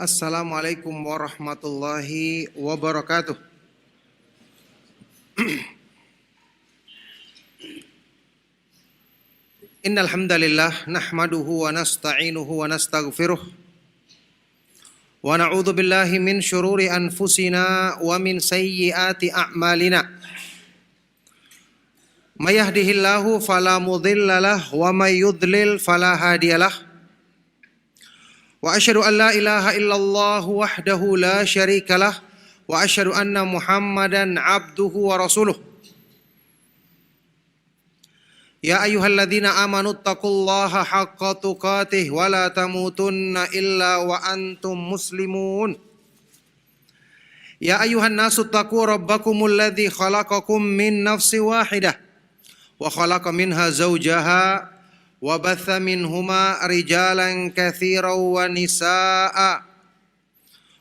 Assalamualaikum warahmatullahi wabarakatuh. Innal hamdalillah nahmaduhu wa nasta'inuhu wa nastaghfiruh wa na'udzu billahi min syururi anfusina wa min sayyiati a'malina. May yahdihillahu fala mudhillalah wa may yudlil fala hadiyalah. Wa asyhadu an la ilaha illallah wahdahu la syarikalah wa asyhadu anna Muhammadan abduhu wa rasuluh. Ya ayyuhalladzina amanu taqullaha haqqa tuqatih wa la tamutunna illa wa antum muslimun. Ya ayyuhan nasu taqu rabbakumul ladzi khalaqakum min nafsin wahidah wa khalaqa minha zawjaha wa batha minhuma rijalan katsiran wa nisaa'a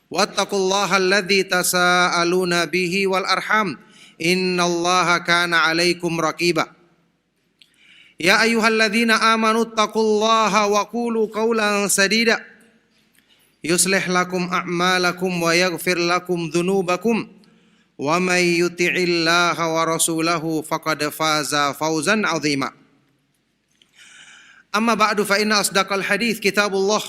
wattaqullaha alladzi tasaaluna bihi wal arham innallaha kana 'alaikum raqiba. Ya ayyuhalladzina amanu taqullaha wa qulu qawlan sadida yuslih lakum a'malakum wa yaghfir lakum dhunubakum wa may yuti'illaha wa rasulahu faqad faza fawzan 'azima. Amma ba'du fa inna asdaqal hadits kitabullah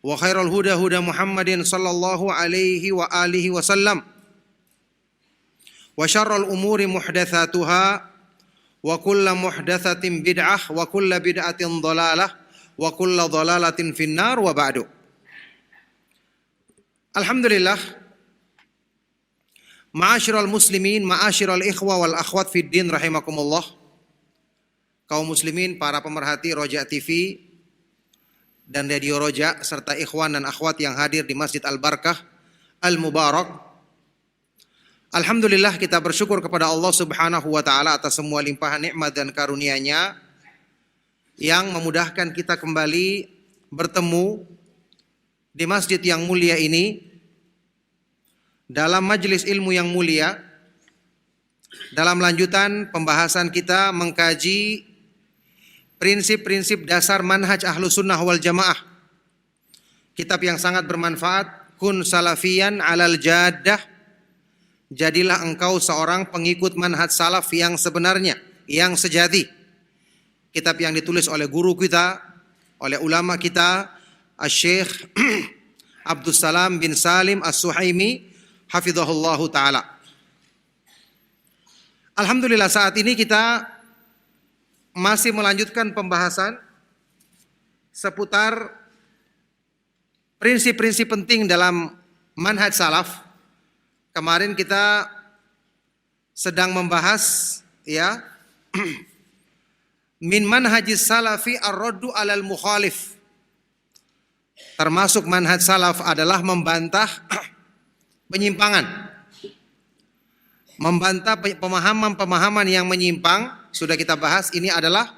wa khairal huda huda Muhammadin sallallahu alaihi wa alihi wasallam wa syarrul umuri muhdatsatuha wa kullu muhdatsatin bid'ah wa kullu bid'atin dhalalah wa kullu dhalalatin finnar wa ba'du. Alhamdulillah, ma'asyiral muslimin, ma'asyiral ikhwa wal akhwat fid din rahimakumullah. Kaum muslimin, para pemerhati Roja TV dan Radio Roja, serta ikhwan dan akhwat yang hadir di Masjid Al-Barakah Al-Mubarak. Alhamdulillah, kita bersyukur kepada Allah Subhanahu wa taala atas semua limpahan nikmat dan karunia-Nya yang memudahkan kita kembali bertemu di masjid yang mulia ini dalam majelis ilmu yang mulia, dalam lanjutan pembahasan kita mengkaji prinsip-prinsip dasar manhaj Ahlus Sunnah wal Jamaah. Kitab yang sangat bermanfaat, Kun Salafiyan alal Jaddah. Jadilah engkau seorang pengikut manhaj salaf yang sebenarnya, yang sejati. Kitab yang ditulis oleh guru kita, oleh ulama kita, Asy-Syaikh Abdus Salam bin Salim As-Suhaimi hafizahullahu taala. Alhamdulillah, saat ini kita masih melanjutkan pembahasan seputar prinsip-prinsip penting dalam manhaj salaf. Kemarin kita sedang membahas min manhajis salafi ar-raddu alal mukhalif. Termasuk manhaj salaf adalah membantah penyimpangan. Membantah pemahaman-pemahaman yang menyimpang, sudah kita bahas, ini adalah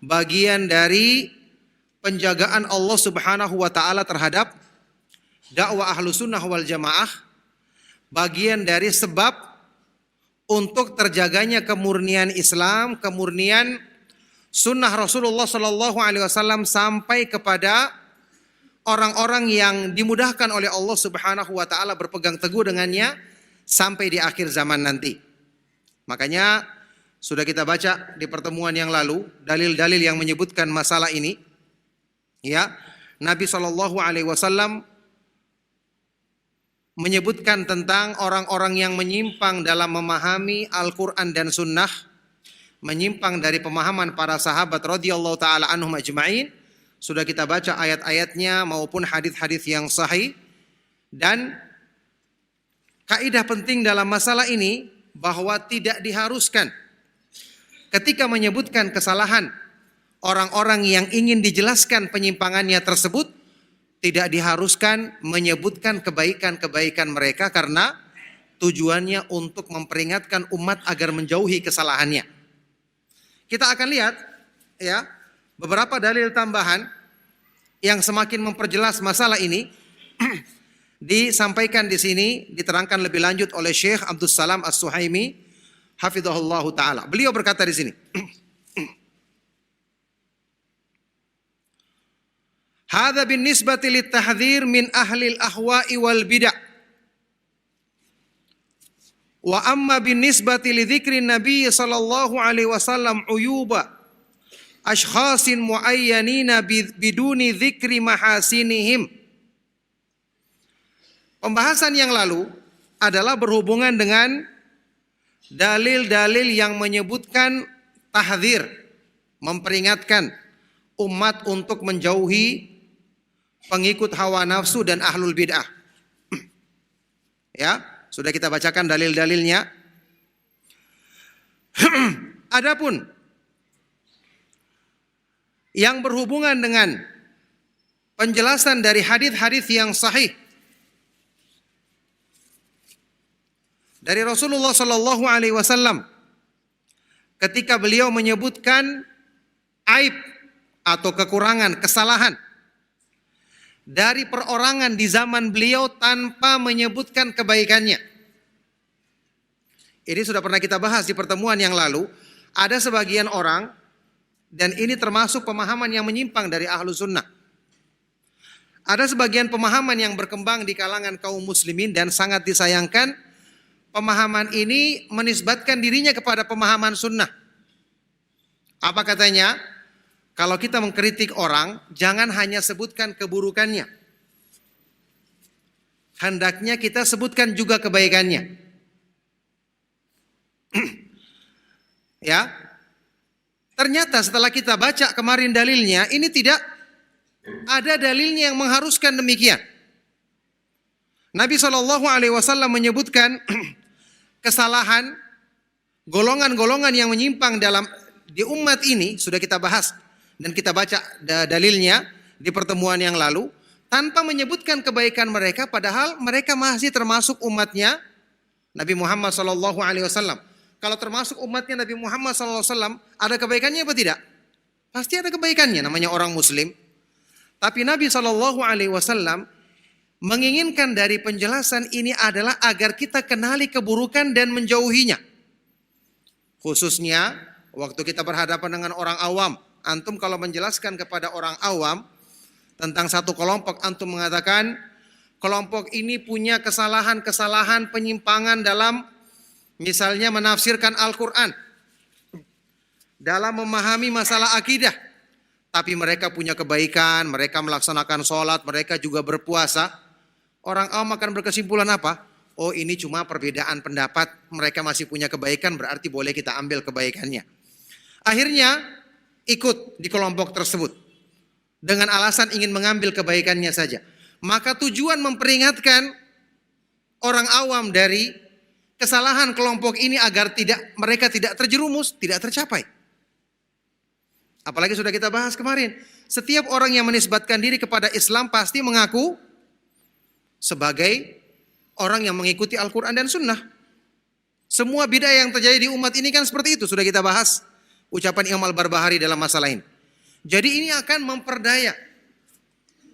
bagian dari penjagaan Allah Subhanahu wa taala terhadap dakwah Ahlus Sunnah wal Jamaah, bagian dari sebab untuk terjaganya kemurnian Islam, kemurnian sunnah Rasulullah sallallahu alaihi wasallam sampai kepada orang-orang yang dimudahkan oleh Allah Subhanahu wa taala berpegang teguh dengannya sampai di akhir zaman nanti. Makanya sudah kita baca di pertemuan yang lalu dalil-dalil yang menyebutkan masalah ini. Ya, Nabi SAW menyebutkan tentang orang-orang yang menyimpang dalam memahami Al-Quran dan Sunnah, menyimpang dari pemahaman para sahabat radhiyallahu taala anhum ajma'in. Sudah kita baca ayat-ayatnya maupun hadis-hadis yang sahih. Dan kaidah penting dalam masalah ini bahwa tidak diharuskan ketika menyebutkan kesalahan orang-orang yang ingin dijelaskan penyimpangannya tersebut, tidak diharuskan menyebutkan kebaikan-kebaikan mereka karena tujuannya untuk memperingatkan umat agar menjauhi kesalahannya. Kita akan lihat beberapa dalil tambahan yang semakin memperjelas masalah ini. Disampaikan di sini, diterangkan lebih lanjut oleh Syekh Abdus Salam As-Suhaimi hafizahullahu taala. Beliau berkata di sini, Hadza binisbati lit-tahdhir min ahli al-ahwa'i wal bid'ah. Wa amma binisbati li dzikri Nabi sallallahu alaihi wasallam uyuba ashkhasin muayyanina biduni dzikri mahasinihim. Pembahasan yang lalu adalah berhubungan dengan dalil-dalil yang menyebutkan tahdzir, memperingatkan umat untuk menjauhi pengikut hawa nafsu dan ahlul bid'ah. Ya, sudah kita bacakan dalil-dalilnya. Adapun yang berhubungan dengan penjelasan dari hadis-hadis yang sahih dari Rasulullah sallallahu alaihi wasallam ketika beliau menyebutkan aib atau kekurangan, kesalahan dari perorangan di zaman beliau tanpa menyebutkan kebaikannya. Ini sudah pernah kita bahas di pertemuan yang lalu. Ada sebagian orang, dan ini termasuk pemahaman yang menyimpang dari ahlu sunnah. Ada sebagian pemahaman yang berkembang di kalangan kaum muslimin dan sangat disayangkan. Pemahaman ini menisbatkan dirinya kepada pemahaman sunnah. Apa katanya? Kalau kita mengkritik orang, jangan hanya sebutkan keburukannya. Hendaknya kita sebutkan juga kebaikannya. Ya. Ternyata setelah kita baca kemarin dalilnya, ini tidak ada dalilnya yang mengharuskan demikian. Nabi SAW menyebutkan kesalahan golongan-golongan yang menyimpang di umat ini, sudah kita bahas dan kita baca dalilnya di pertemuan yang lalu, tanpa menyebutkan kebaikan mereka, padahal mereka masih termasuk umatnya Nabi Muhammad SAW. Kalau termasuk umatnya Nabi Muhammad SAW, ada kebaikannya apa tidak? Pasti ada kebaikannya, namanya orang muslim. Tapi Nabi SAW menginginkan dari penjelasan ini adalah agar kita kenali keburukan dan menjauhinya. Khususnya waktu kita berhadapan dengan orang awam. Antum kalau menjelaskan kepada orang awam tentang satu kelompok, antum mengatakan kelompok ini punya kesalahan-kesalahan penyimpangan dalam misalnya menafsirkan Al-Quran, dalam memahami masalah akidah. Tapi mereka punya kebaikan, mereka melaksanakan sholat, mereka juga berpuasa. Orang awam akan berkesimpulan apa? Oh, ini cuma perbedaan pendapat, mereka masih punya kebaikan, berarti boleh kita ambil kebaikannya. Akhirnya ikut di kelompok tersebut dengan alasan ingin mengambil kebaikannya saja. Maka tujuan memperingatkan orang awam dari kesalahan kelompok ini agar mereka tidak terjerumus, tidak tercapai. Apalagi sudah kita bahas kemarin, setiap orang yang menisbatkan diri kepada Islam pasti mengaku sebagai orang yang mengikuti Al-Quran dan Sunnah. Semua bid'ah yang terjadi di umat ini kan seperti itu, sudah kita bahas ucapan Imam Al-Barbahari dalam masalah ini. Jadi ini akan memperdaya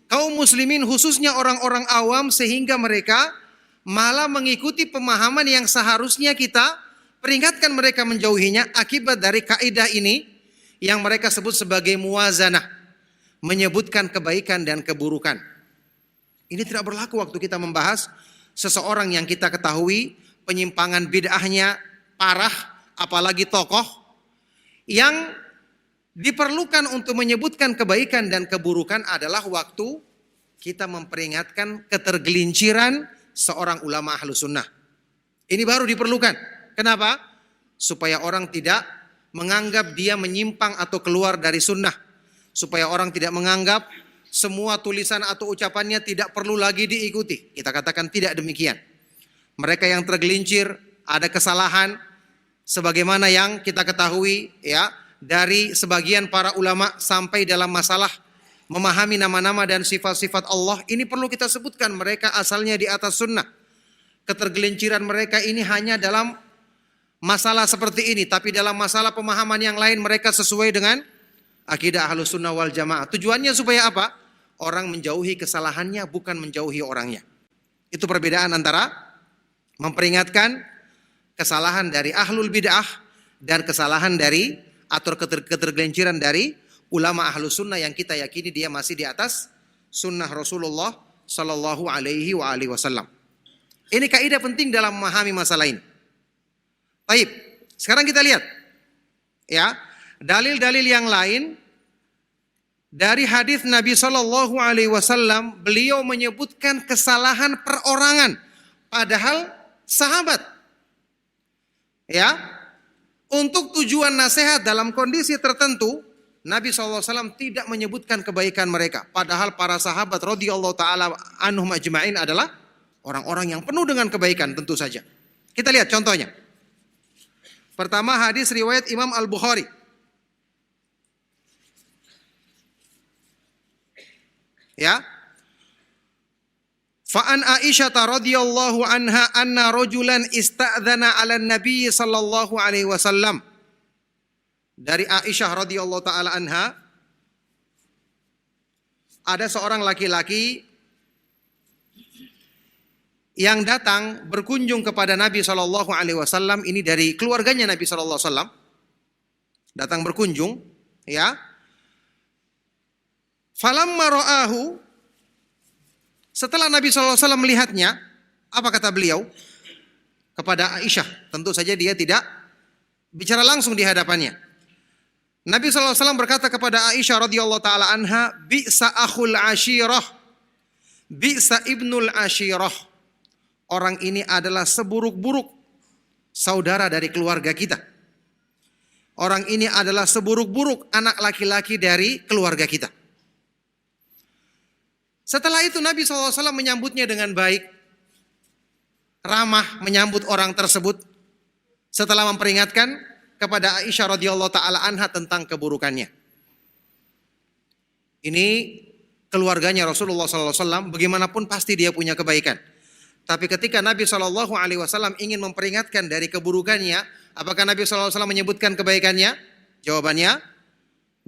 kaum muslimin khususnya orang-orang awam sehingga mereka malah mengikuti pemahaman yang seharusnya kita peringatkan mereka menjauhinya akibat dari kaidah ini yang mereka sebut sebagai muwazanah, menyebutkan kebaikan dan keburukan. Ini tidak berlaku waktu kita membahas seseorang yang kita ketahui penyimpangan bid'ahnya parah, apalagi tokoh. Yang diperlukan untuk menyebutkan kebaikan dan keburukan adalah waktu kita memperingatkan ketergelinciran seorang ulama ahlu sunnah. Ini baru diperlukan. Kenapa? Supaya orang tidak menganggap dia menyimpang atau keluar dari sunnah. Supaya orang tidak menganggap semua tulisan atau ucapannya tidak perlu lagi diikuti. Kita katakan tidak demikian. Mereka yang tergelincir, ada kesalahan, sebagaimana yang kita ketahui ya dari sebagian para ulama sampai dalam masalah memahami nama-nama dan sifat-sifat Allah, ini perlu kita sebutkan mereka asalnya di atas sunnah. Ketergelinciran mereka ini hanya dalam masalah seperti ini, tapi dalam masalah pemahaman yang lain mereka sesuai dengan akidah Ahlus Sunnah wal Jamaah. Tujuannya supaya apa? Orang menjauhi kesalahannya, bukan menjauhi orangnya. Itu perbedaan antara memperingatkan kesalahan dari ahlul bid'ah dan kesalahan dari atau ketergelinciran dari ulama ahlus sunnah yang kita yakini dia masih di atas sunnah Rasulullah sallallahu alaihi wasallam. Ini kaidah penting dalam memahami masalah ini. Baik, sekarang kita lihat ya, dalil-dalil yang lain dari hadis Nabi sallallahu alaihi wasallam. Beliau menyebutkan kesalahan perorangan padahal sahabat. Ya, untuk tujuan nasihat dalam kondisi tertentu, Nabi SAW tidak menyebutkan kebaikan mereka. Padahal para sahabat radhiyallahu ta'ala anhum ajma'in adalah orang-orang yang penuh dengan kebaikan tentu saja. Kita lihat contohnya. Pertama, hadis riwayat Imam Al-Bukhari. Ya. Fa'an Aisyah radhiyallahu anha anna rajulan ista'dzana 'ala Nabi sallallahu alaihi wasallam. Dari Aisyah radhiyallahu taala anha, ada seorang laki-laki yang datang berkunjung kepada Nabi sallallahu alaihi wasallam. Ini dari keluarganya Nabi sallallahu alaihi wasallam. Datang berkunjung, ya. Falamma ra'ahu, setelah Nabi SAW melihatnya, apa kata beliau kepada Aisyah? Tentu saja dia tidak bicara langsung di hadapannya. Nabi SAW berkata kepada Aisyah radhiyallahu ta'ala anha, bi'sa akhul ashirah, bi'sa ibnul ashirah. Orang ini adalah seburuk-buruk saudara dari keluarga kita. Orang ini adalah seburuk-buruk anak laki-laki dari keluarga kita. Setelah itu Nabi SAW menyambutnya dengan baik, ramah menyambut orang tersebut. Setelah memperingatkan kepada Aisyah radhiyallahu taala anha tentang keburukannya. Ini keluarganya Rasulullah SAW, bagaimanapun pasti dia punya kebaikan. Tapi ketika Nabi SAW ingin memperingatkan dari keburukannya, apakah Nabi SAW menyebutkan kebaikannya? Jawabannya,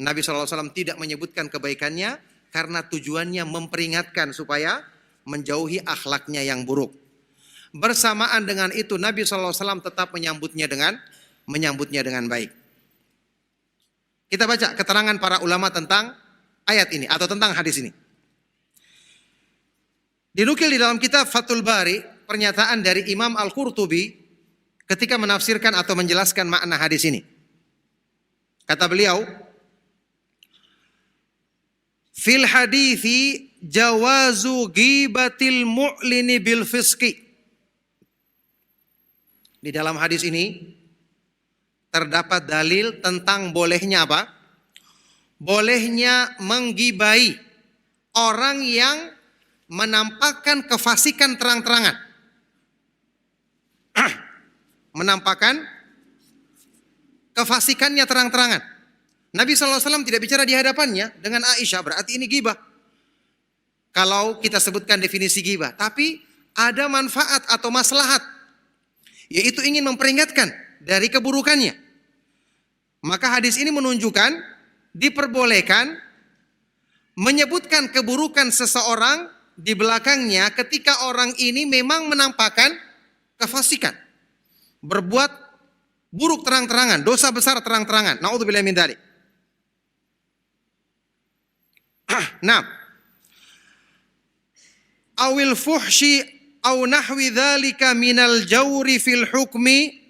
Nabi SAW tidak menyebutkan kebaikannya, karena tujuannya memperingatkan supaya menjauhi akhlaknya yang buruk. Bersamaan dengan itu Nabi SAW tetap menyambutnya dengan baik. Kita baca keterangan para ulama tentang ayat ini atau tentang hadis ini. Dinukil di dalam kitab Fathul Bari pernyataan dari Imam Al-Qurtubi ketika menafsirkan atau menjelaskan makna hadis ini. Kata beliau, fil hadithi jawazu ghibatil mu'lini bil fisqi. Di dalam hadis ini terdapat dalil tentang bolehnya apa? Bolehnya menggibai orang yang menampakkan kefasikan terang-terangan. Menampakkan kefasikannya terang-terangan. Nabi SAW tidak bicara di hadapannya dengan Aisyah, berarti ini ghibah. Kalau kita sebutkan definisi ghibah, tapi ada manfaat atau maslahat, yaitu ingin memperingatkan dari keburukannya. Maka hadis ini menunjukkan diperbolehkan menyebutkan keburukan seseorang di belakangnya ketika orang ini memang menampakkan kefasikan, berbuat buruk terang-terangan, dosa besar terang-terangan. Na'udzubillah min dzalik. Nah, awil fuhshi aw nahwi dzalika minal juri fil hukmi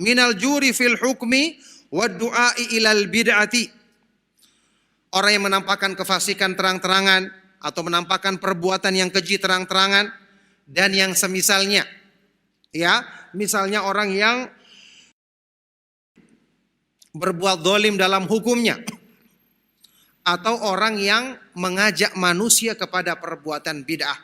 wa du'ai ilal bid'ati. Orang yang menampakkan kefasikan terang-terangan atau menampakkan perbuatan yang keji terang-terangan dan yang semisalnya. Ya, misalnya orang yang berbuat zalim dalam hukumnya, atau orang yang mengajak manusia kepada perbuatan bid'ah.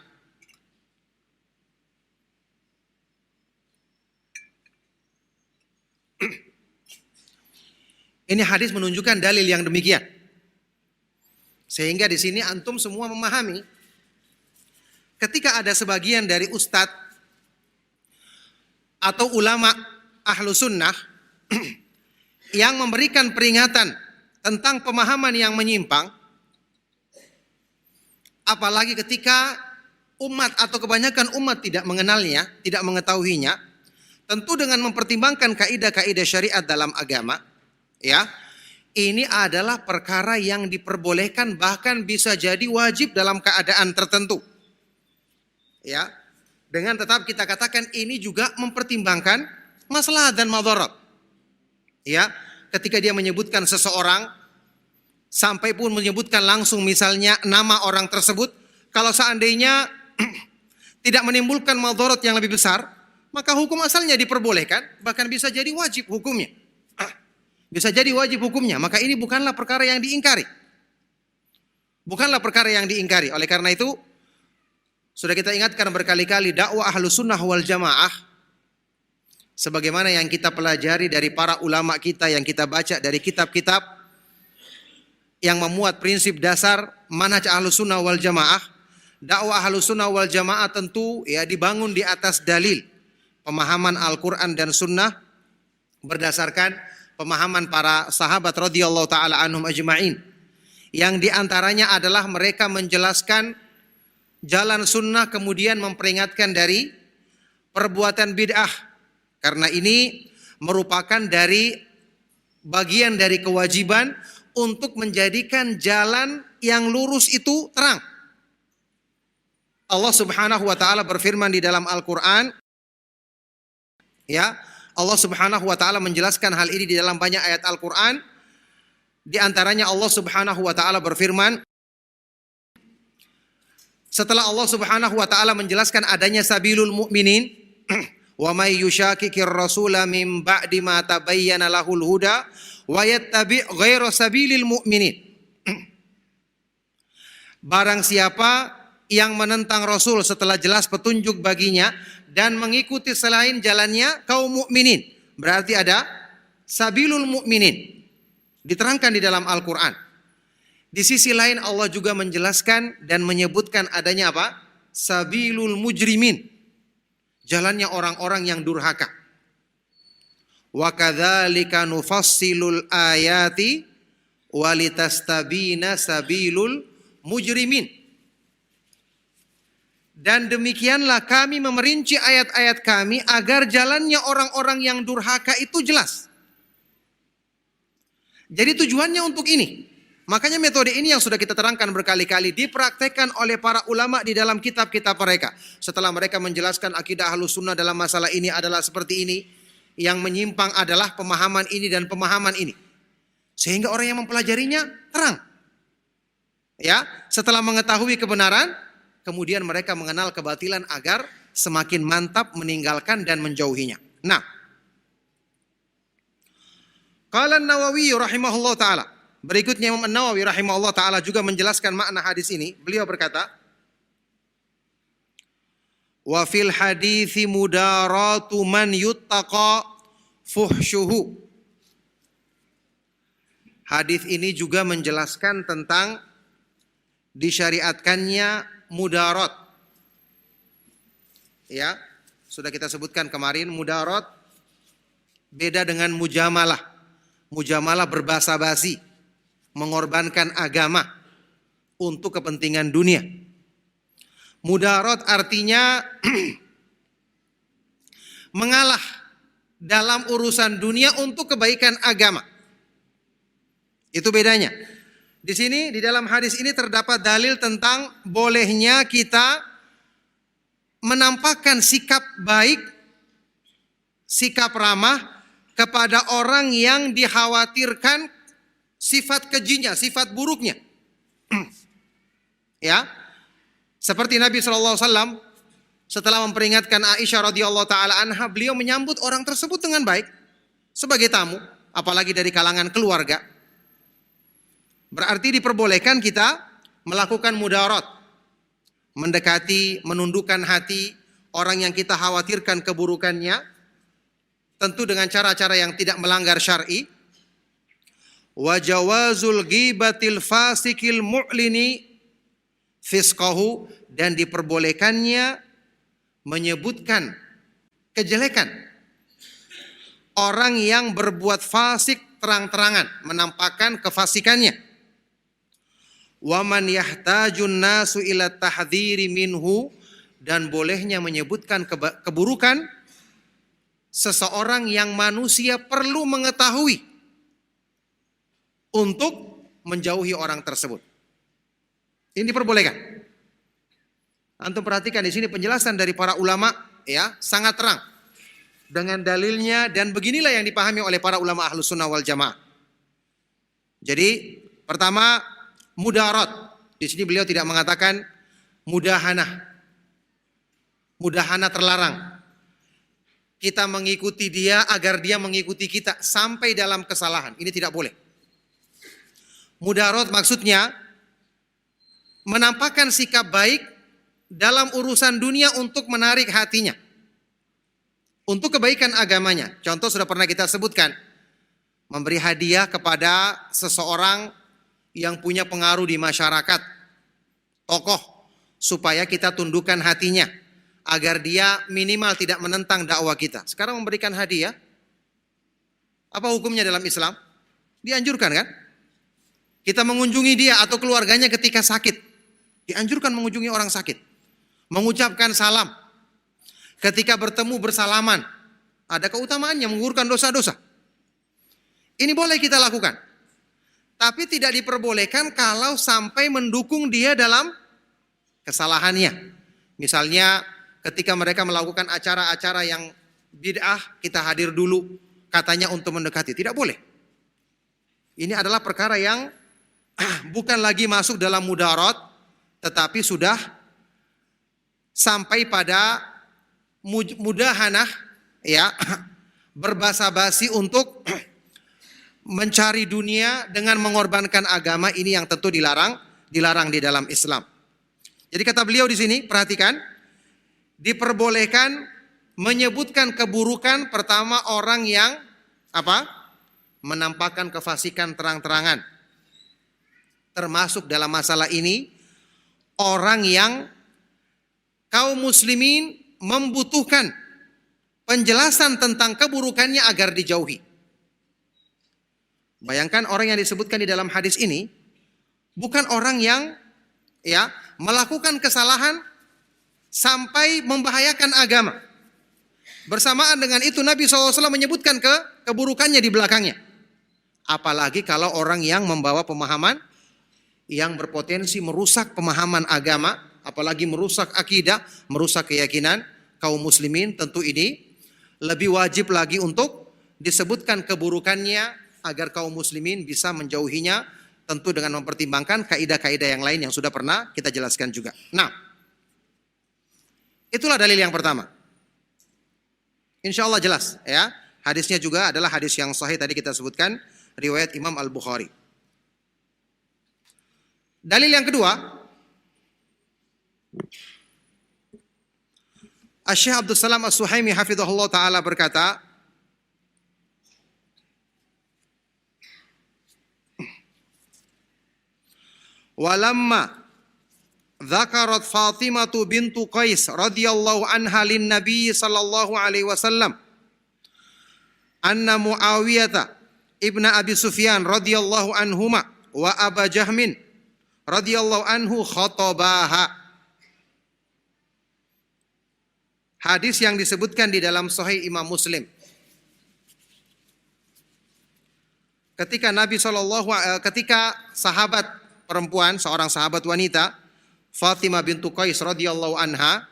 Ini hadis menunjukkan dalil yang demikian. Sehingga di sini antum semua memahami, ketika ada sebagian dari ustadz atau ulama ahlu sunnah yang memberikan peringatan tentang pemahaman yang menyimpang, apalagi ketika umat atau kebanyakan umat tidak mengenalnya, tidak mengetahuinya, tentu dengan mempertimbangkan kaidah-kaidah syariat dalam agama, ya, ini adalah perkara yang diperbolehkan, bahkan bisa jadi wajib dalam keadaan tertentu. Ya, dengan tetap kita katakan ini juga mempertimbangkan maslahat dan madarat. Ya, ketika dia menyebutkan seseorang, sampai pun menyebutkan langsung misalnya nama orang tersebut, kalau seandainya tidak menimbulkan madarat yang lebih besar, maka hukum asalnya diperbolehkan, bahkan bisa jadi wajib hukumnya. Bisa jadi wajib hukumnya, maka ini bukanlah perkara yang diingkari. Bukanlah perkara yang diingkari. Oleh karena itu, sudah kita ingatkan berkali-kali, dakwah Ahlus Sunnah wal Jamaah, sebagaimana yang kita pelajari dari para ulama kita, yang kita baca dari kitab-kitab yang memuat prinsip dasar manhaj Ahlus Sunnah wal Jamaah, dakwah Ahlus Sunnah wal Jamaah tentu ya dibangun di atas dalil pemahaman Al-Quran dan Sunnah berdasarkan pemahaman para sahabat radhiyallahu taala anhum ajma'in, yang diantaranya adalah mereka menjelaskan jalan sunnah kemudian memperingatkan dari perbuatan bid'ah, karena ini merupakan dari bagian dari kewajiban untuk menjadikan jalan yang lurus itu terang. Allah Subhanahu wa taala berfirman di dalam Al-Qur'an, ya, Allah Subhanahu wa taala menjelaskan hal ini di dalam banyak ayat Al-Qur'an. Di antaranya Allah Subhanahu wa taala berfirman, setelah Allah Subhanahu wa taala menjelaskan adanya sabilul mu'minin, wa may yushaqiqir rasula min ba'di ma tabayyana lahul huda wa yattabi' ghaira sabilil mu'minin. Barang siapa yang menentang Rasul setelah jelas petunjuk baginya dan mengikuti selain jalannya kaum mukminin, berarti ada sabilul mukminin diterangkan di dalam Al-Qur'an. Di sisi lain Allah juga menjelaskan dan menyebutkan adanya apa? Sabilul mujrimin, jalannya orang-orang yang durhaka. Wa kadzalika nufassilul ayati walitastabina sabilul mujrimin. Dan demikianlah kami memerinci ayat-ayat kami agar jalannya orang-orang yang durhaka itu jelas. Jadi tujuannya untuk ini. Makanya metode ini yang sudah kita terangkan berkali-kali dipraktekkan oleh para ulama di dalam kitab-kitab mereka. Setelah mereka menjelaskan akidah Ahlus Sunnah dalam masalah ini adalah seperti ini, yang menyimpang adalah pemahaman ini dan pemahaman ini. Sehingga orang yang mempelajarinya terang. Ya, setelah mengetahui kebenaran, kemudian mereka mengenal kebatilan agar semakin mantap meninggalkan dan menjauhinya. Nah, qala An-Nawawi rahimahullah ta'ala. Berikutnya Imam An-Nawawi rahimahullah ta'ala juga menjelaskan makna hadis ini. Beliau berkata, wa fil hadithi mudaratu man yuttaqa fuhsyuhu. Hadis ini juga menjelaskan tentang disyariatkannya mudarat. Ya, sudah kita sebutkan kemarin, mudarat beda dengan mujamalah. Mujamalah berbahasa basi, mengorbankan agama untuk kepentingan dunia. Mudarat artinya mengalah dalam urusan dunia untuk kebaikan agama. Itu bedanya. Di sini di dalam hadis ini terdapat dalil tentang bolehnya kita menampakkan sikap baik, sikap ramah kepada orang yang dikhawatirkan sifat kejinya, sifat buruknya. Ya, seperti Nabi SAW setelah memperingatkan Aisyah radhiyallahu taala anha, beliau menyambut orang tersebut dengan baik sebagai tamu, apalagi dari kalangan keluarga. Berarti diperbolehkan kita melakukan mudarat, mendekati, menundukkan hati orang yang kita khawatirkan keburukannya, tentu dengan cara-cara yang tidak melanggar syar'i. Wa jawazul ghibatil fasikil mu'lini fisqahu, dan diperbolehkannya menyebutkan kejelekan orang yang berbuat fasik terang-terangan, menampakkan kefasikannya. Wa man yahtajun nasu ila tahdhiri minhu, dan bolehnya menyebutkan keburukan seseorang yang manusia perlu mengetahui untuk menjauhi orang tersebut. Ini diperbolehkan. Antum perhatikan di sini penjelasan dari para ulama ya, sangat terang dengan dalilnya, dan beginilah yang dipahami oleh para ulama Ahlus Sunnah wal Jamaah. Jadi pertama, mudarat. Di sini beliau tidak mengatakan mudahanah. Mudahanah terlarang. Kita mengikuti dia agar dia mengikuti kita sampai dalam kesalahan. Ini tidak boleh. Mudarat maksudnya menampakkan sikap baik dalam urusan dunia untuk menarik hatinya, untuk kebaikan agamanya. Contoh sudah pernah kita sebutkan, memberi hadiah kepada seseorang yang punya pengaruh di masyarakat, tokoh, supaya kita tundukkan hatinya, agar dia minimal tidak menentang dakwah kita. Sekarang memberikan hadiah, apa hukumnya dalam Islam? Dianjurkan kan? Kita mengunjungi dia atau keluarganya ketika sakit, dianjurkan mengunjungi orang sakit, mengucapkan salam, ketika bertemu bersalaman, ada keutamaannya, menggugurkan dosa-dosa. Ini boleh kita lakukan, tapi tidak diperbolehkan kalau sampai mendukung dia dalam kesalahannya. Misalnya ketika mereka melakukan acara-acara yang bid'ah, kita hadir dulu, katanya untuk mendekati, tidak boleh. Ini adalah perkara yang bukan lagi masuk dalam mudarat, tetapi sudah sampai pada mudahanah ya, berbasa-basi untuk mencari dunia dengan mengorbankan agama. Ini yang tentu dilarang di dalam Islam. Jadi kata beliau di sini, perhatikan, diperbolehkan menyebutkan keburukan pertama orang yang apa? Menampakkan kefasikan terang-terangan. Termasuk dalam masalah ini orang yang kaum muslimin membutuhkan penjelasan tentang keburukannya agar dijauhi. Bayangkan orang yang disebutkan di dalam hadis ini bukan orang yang ya melakukan kesalahan sampai membahayakan agama. Bersamaan dengan itu Nabi SAW menyebutkan keburukannya di belakangnya. Apalagi kalau orang yang membawa pemahaman yang berpotensi merusak pemahaman agama, apalagi merusak akidah, merusak keyakinan kaum muslimin, tentu ini lebih wajib lagi untuk disebutkan keburukannya agar kaum muslimin bisa menjauhinya, tentu dengan mempertimbangkan kaidah-kaidah yang lain yang sudah pernah kita jelaskan juga. Nah, itulah dalil yang pertama. Insya Allah jelas ya. Hadisnya juga adalah hadis yang sahih tadi kita sebutkan, riwayat Imam Al-Bukhari. Dalil yang kedua, Asy-Syaikh Abdus Salam As-Suhaimi hafizahullah taala berkata, walamma dzakarat Fatimah bintu Qais radhiyallahu anha lin Nabi sallallahu alaihi wasallam anna Muawiyah ibnu Abi Sufyan radhiyallahu anhuma wa Aba Jahmin radhiyallahu anhu khatabaha. Hadis yang disebutkan di dalam Sahih Imam Muslim. Ketika sahabat perempuan, seorang sahabat wanita, Fatimah bintu Qais radhiyallahu anha,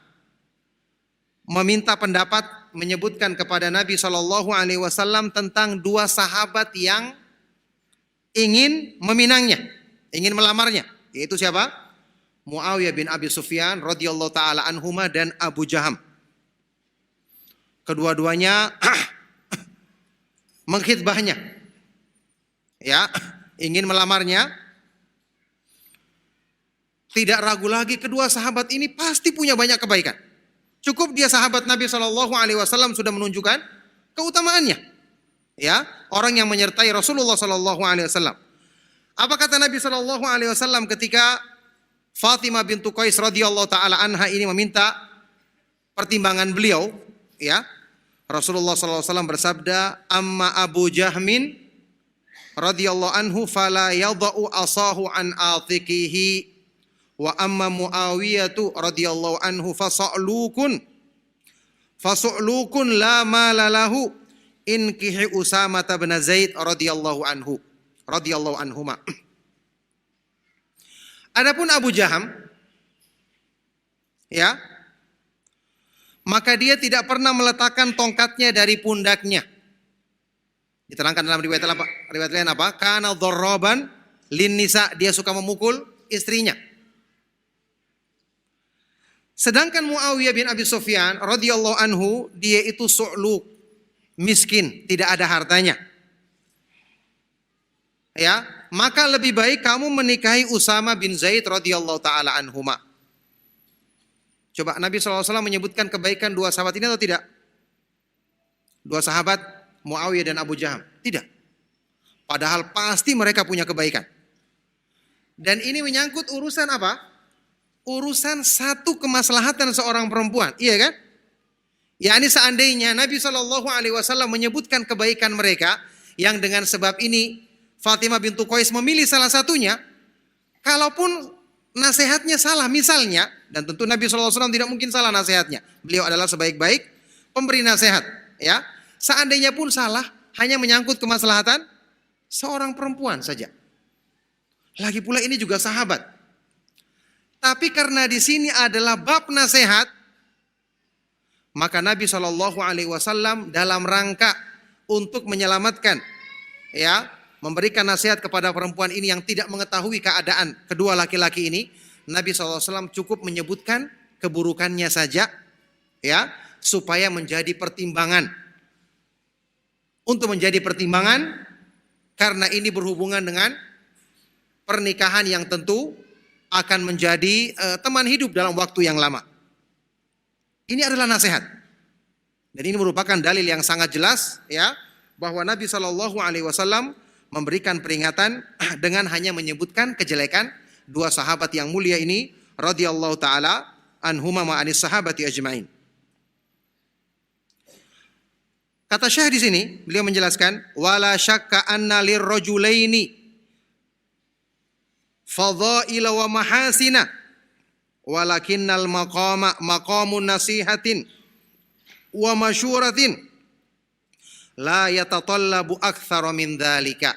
meminta pendapat, menyebutkan kepada Nabi SAW tentang dua sahabat yang ingin meminangnya, ingin melamarnya, yaitu siapa? Muawiyah bin Abi Sufyan radhiyallahu taala anhuma dan Abu Jaham. Kedua-duanya mengkhitbahnya, ya, ingin melamarnya. Tidak ragu lagi, kedua sahabat ini pasti punya banyak kebaikan. Cukup dia sahabat Nabi SAW sudah menunjukkan keutamaannya. Ya, orang yang menyertai Rasulullah SAW. Apa kata Nabi SAW ketika Fatimah bintu Qais radhiyallahu taala anha ini meminta pertimbangan beliau? Ya, Rasulullah SAW bersabda, amma Abu Jahmin radhiyallahu anhu fala yadau asahu an atiqihi. Wa amma Muawiyatu radhiyallahu anhu fasu'lukun la mala lahu inkihi Usamah bin Zaid radhiyallahu anhu. radhiyallahu anhuma. Adapun Abu Jaham, ya, maka dia tidak pernah meletakkan tongkatnya dari pundaknya. Diterangkan dalam riwayat lain apa? Kana dzarraban lin nisa, dia suka memukul istrinya. Sedangkan Muawiyah bin Abi Sufyan radhiyallahu anhu, dia itu su'luk, miskin, tidak ada hartanya. Ya, maka lebih baik kamu menikahi Usama bin Zaid radhiyallahu taala anhuma. Coba Nabi SAW menyebutkan kebaikan dua sahabat ini atau tidak? Dua sahabat Muawiyah dan Abu Jaham. Tidak. Padahal pasti mereka punya kebaikan. Dan ini menyangkut urusan apa? Urusan satu kemaslahatan seorang perempuan. Iya kan? Ya, ini seandainya Nabi SAW menyebutkan kebaikan mereka, yang dengan sebab ini Fatimah bintu Qais memilih salah satunya, kalaupun nasihatnya salah misalnya, dan tentu Nabi SAW tidak mungkin salah nasihatnya, beliau adalah sebaik-baik pemberi nasihat, ya. Seandainya pun salah, hanya menyangkut kemaslahatan seorang perempuan saja. Lagi pula ini juga sahabat. Tapi karena di sini adalah bab nasihat, maka Nabi SAW dalam rangka untuk menyelamatkan, ya, memberikan nasihat kepada perempuan ini yang tidak mengetahui keadaan kedua laki-laki ini, Nabi SAW cukup menyebutkan keburukannya saja, ya, supaya menjadi pertimbangan. Untuk menjadi pertimbangan, karena ini berhubungan dengan pernikahan yang tentu akan menjadi teman hidup dalam waktu yang lama. Ini adalah nasihat. Dan ini merupakan dalil yang sangat jelas, ya, bahwa Nabi SAW memberikan peringatan dengan hanya menyebutkan kejelekan dua sahabat yang mulia ini radhiyallahu taala anhuma ma anis sahabati ajmain. Kata Syekh di sini, beliau menjelaskan wala syakka anna lirrajulaini fadhaila wa mahasina walakinnal maqama maqamun nasihatin wa masyuratin la yatatallabu aktsara min dzalika.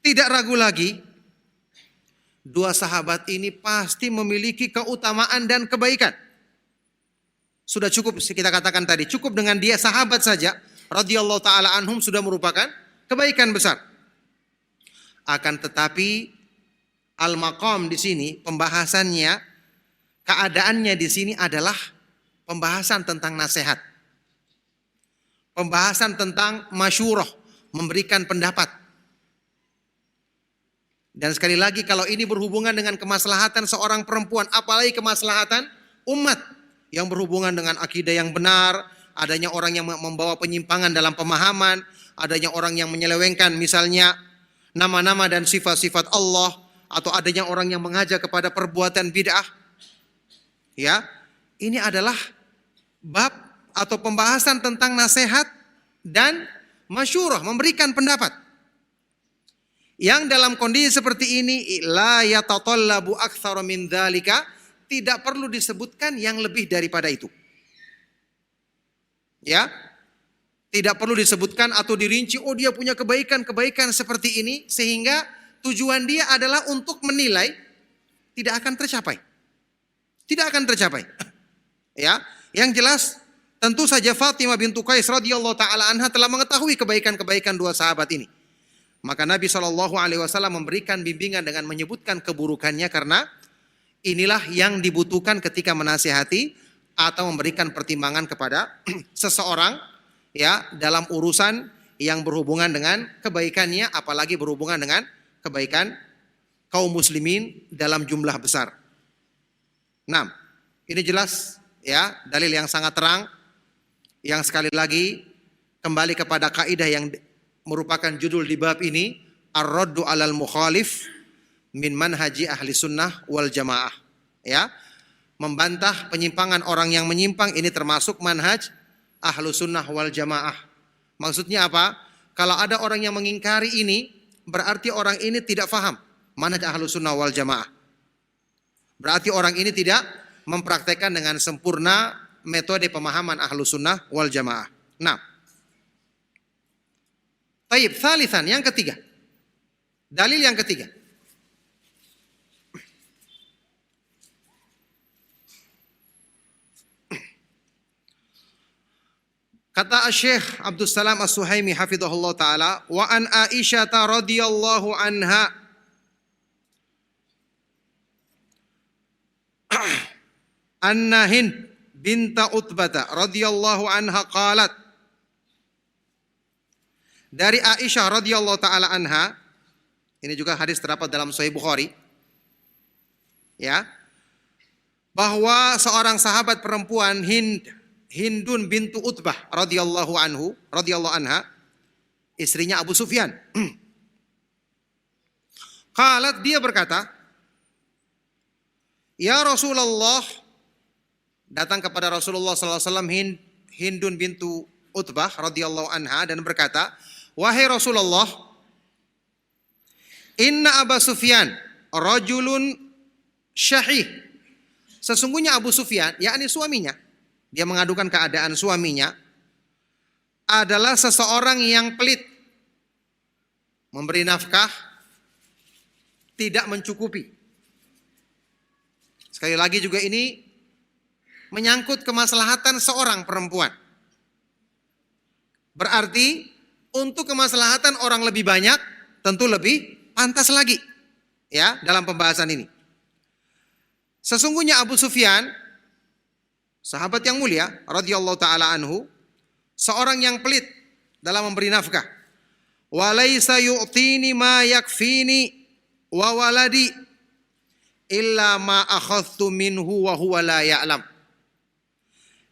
Tidak ragu lagi, dua sahabat ini pasti memiliki keutamaan dan kebaikan. Sudah cukup kita katakan tadi, cukup dengan dia sahabat saja radhiyallahu taala anhum sudah merupakan kebaikan besar. Akan tetapi al-maqam di sini pembahasannya, keadaannya di sini adalah pembahasan tentang nasihat. Pembahasan tentang masyurah, memberikan pendapat. Dan sekali lagi, kalau ini berhubungan dengan kemaslahatan seorang perempuan, apalagi kemaslahatan umat yang berhubungan dengan akidah yang benar, adanya orang yang membawa penyimpangan dalam pemahaman, adanya orang yang menyelewengkan misalnya nama-nama dan sifat-sifat Allah, atau adanya orang yang mengajak kepada perbuatan bid'ah. Ya, ini adalah bab atau pembahasan tentang nasihat dan masyurah, memberikan pendapat. Yang dalam kondisi seperti ini la yatatallabu aktsara min dzalika, tidak perlu disebutkan yang lebih daripada itu. Ya. Tidak perlu disebutkan atau dirinci, oh dia punya kebaikan-kebaikan seperti ini, sehingga tujuan dia adalah untuk menilai, tidak akan tercapai. Tidak akan tercapai. Ya, yang jelas tentu saja Fatimah bintu Qais radhiyallahu taala anha telah mengetahui kebaikan-kebaikan dua sahabat ini. Maka Nabi SAW memberikan bimbingan dengan menyebutkan keburukannya, karena inilah yang dibutuhkan ketika menasihati atau memberikan pertimbangan kepada seseorang, ya, dalam urusan yang berhubungan dengan kebaikannya, apalagi berhubungan dengan kebaikan kaum muslimin dalam jumlah besar. Nah, ini jelas, ya, dalil yang sangat terang, yang sekali lagi kembali kepada kaidah yang merupakan judul di bab ini, ar-raddu 'alal mukhalif min manhaji ahli sunnah wal jamaah. Ya, membantah penyimpangan orang yang menyimpang, ini termasuk manhaj ahlu sunnah wal jamaah. Maksudnya apa? Kalau ada orang yang mengingkari ini, berarti orang ini tidak faham manhaj ahlu sunnah wal jamaah. Berarti orang ini tidak mempraktekkan dengan sempurna metode pemahaman ahlu sunnah wal jamaah. Nah, Taib, thalithan, yang ketiga. Dalil yang ketiga. Kata Syekh Abdul Salam As-Suhaimi hafizahullah taala, wa an Aisyah radhiyallahu anha anna Hind binta Utbata radhiyallahu anha qalat, dari Aisyah radhiyallahu taala anha, ini juga hadis terdapat dalam Sahih Bukhari, ya, bahwa seorang sahabat perempuan Hindun bintu Utbah radhiyallahu anha, istrinya Abu Sufyan. Qalat, dia berkata, ya Rasulullah, datang kepada Rasulullah sallallahu alaihi wasallam Hindun bintu Utbah radhiyallahu anha dan berkata, wahai Rasulullah, inna Abu Sufyan rajulun syahih. Sesungguhnya Abu Sufyan, yakni suaminya, dia mengadukan keadaan suaminya, adalah seseorang yang pelit, memberi nafkah, tidak mencukupi. Sekali lagi juga ini menyangkut kemaslahatan seorang perempuan. Berarti untuk kemaslahatan orang lebih banyak tentu lebih pantas lagi, ya, dalam pembahasan ini. Sesungguhnya Abu Sufyan, sahabat yang mulia radhiyallahu taala anhu, seorang yang pelit dalam memberi nafkah. Walaysa yu'tini ma yakfini wa waladi illa ma akhadtu minhu wa huwa la ya'lam.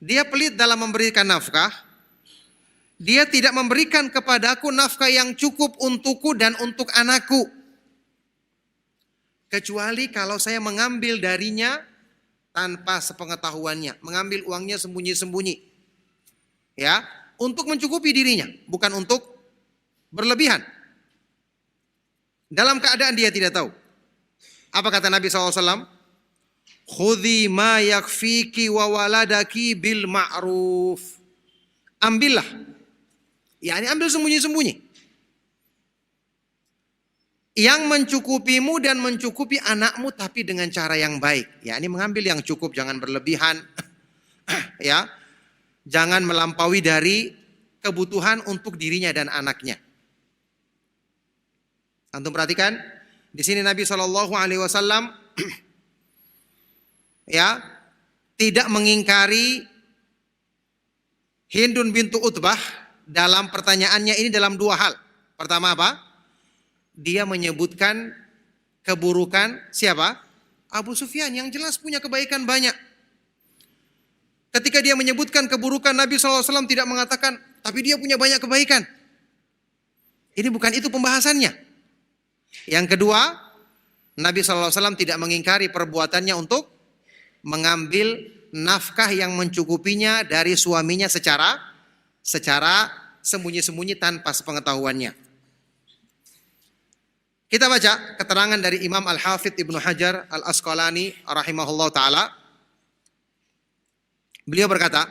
Dia pelit dalam memberikan nafkah. Dia tidak memberikan kepadaku nafkah yang cukup untukku dan untuk anakku, kecuali kalau saya mengambil darinya tanpa sepengetahuannya, mengambil uangnya sembunyi-sembunyi, ya, untuk mencukupi dirinya, bukan untuk berlebihan. Dalam keadaan dia tidak tahu. Apa kata Nabi SAW? Khudhi ma yakfiki wa waladaki bil ma'ruf. Ambillah, ya, ini ambil sembunyi-sembunyi, yang mencukupimu dan mencukupi anakmu, tapi dengan cara yang baik. Ya, ini mengambil yang cukup, jangan berlebihan. Ya, jangan melampaui dari kebutuhan untuk dirinya dan anaknya. Antum perhatikan, di sini Nabi SAW ya, tidak mengingkari Hindun bintu Utbah dalam pertanyaannya ini dalam dua hal. Pertama apa? Dia menyebutkan keburukan siapa? Abu Sufyan, yang jelas punya kebaikan banyak. Ketika dia menyebutkan keburukan, Nabi SAW tidak mengatakan, tapi dia punya banyak kebaikan. Ini bukan itu pembahasannya. Yang kedua, Nabi SAW tidak mengingkari perbuatannya untuk mengambil nafkah yang mencukupinya dari suaminya secara sembunyi-sembunyi tanpa sepengetahuannya. Kita baca keterangan dari Imam Al-Hafidh Ibnu Hajar Al-Asqalani rahimahullah ta'ala. Beliau berkata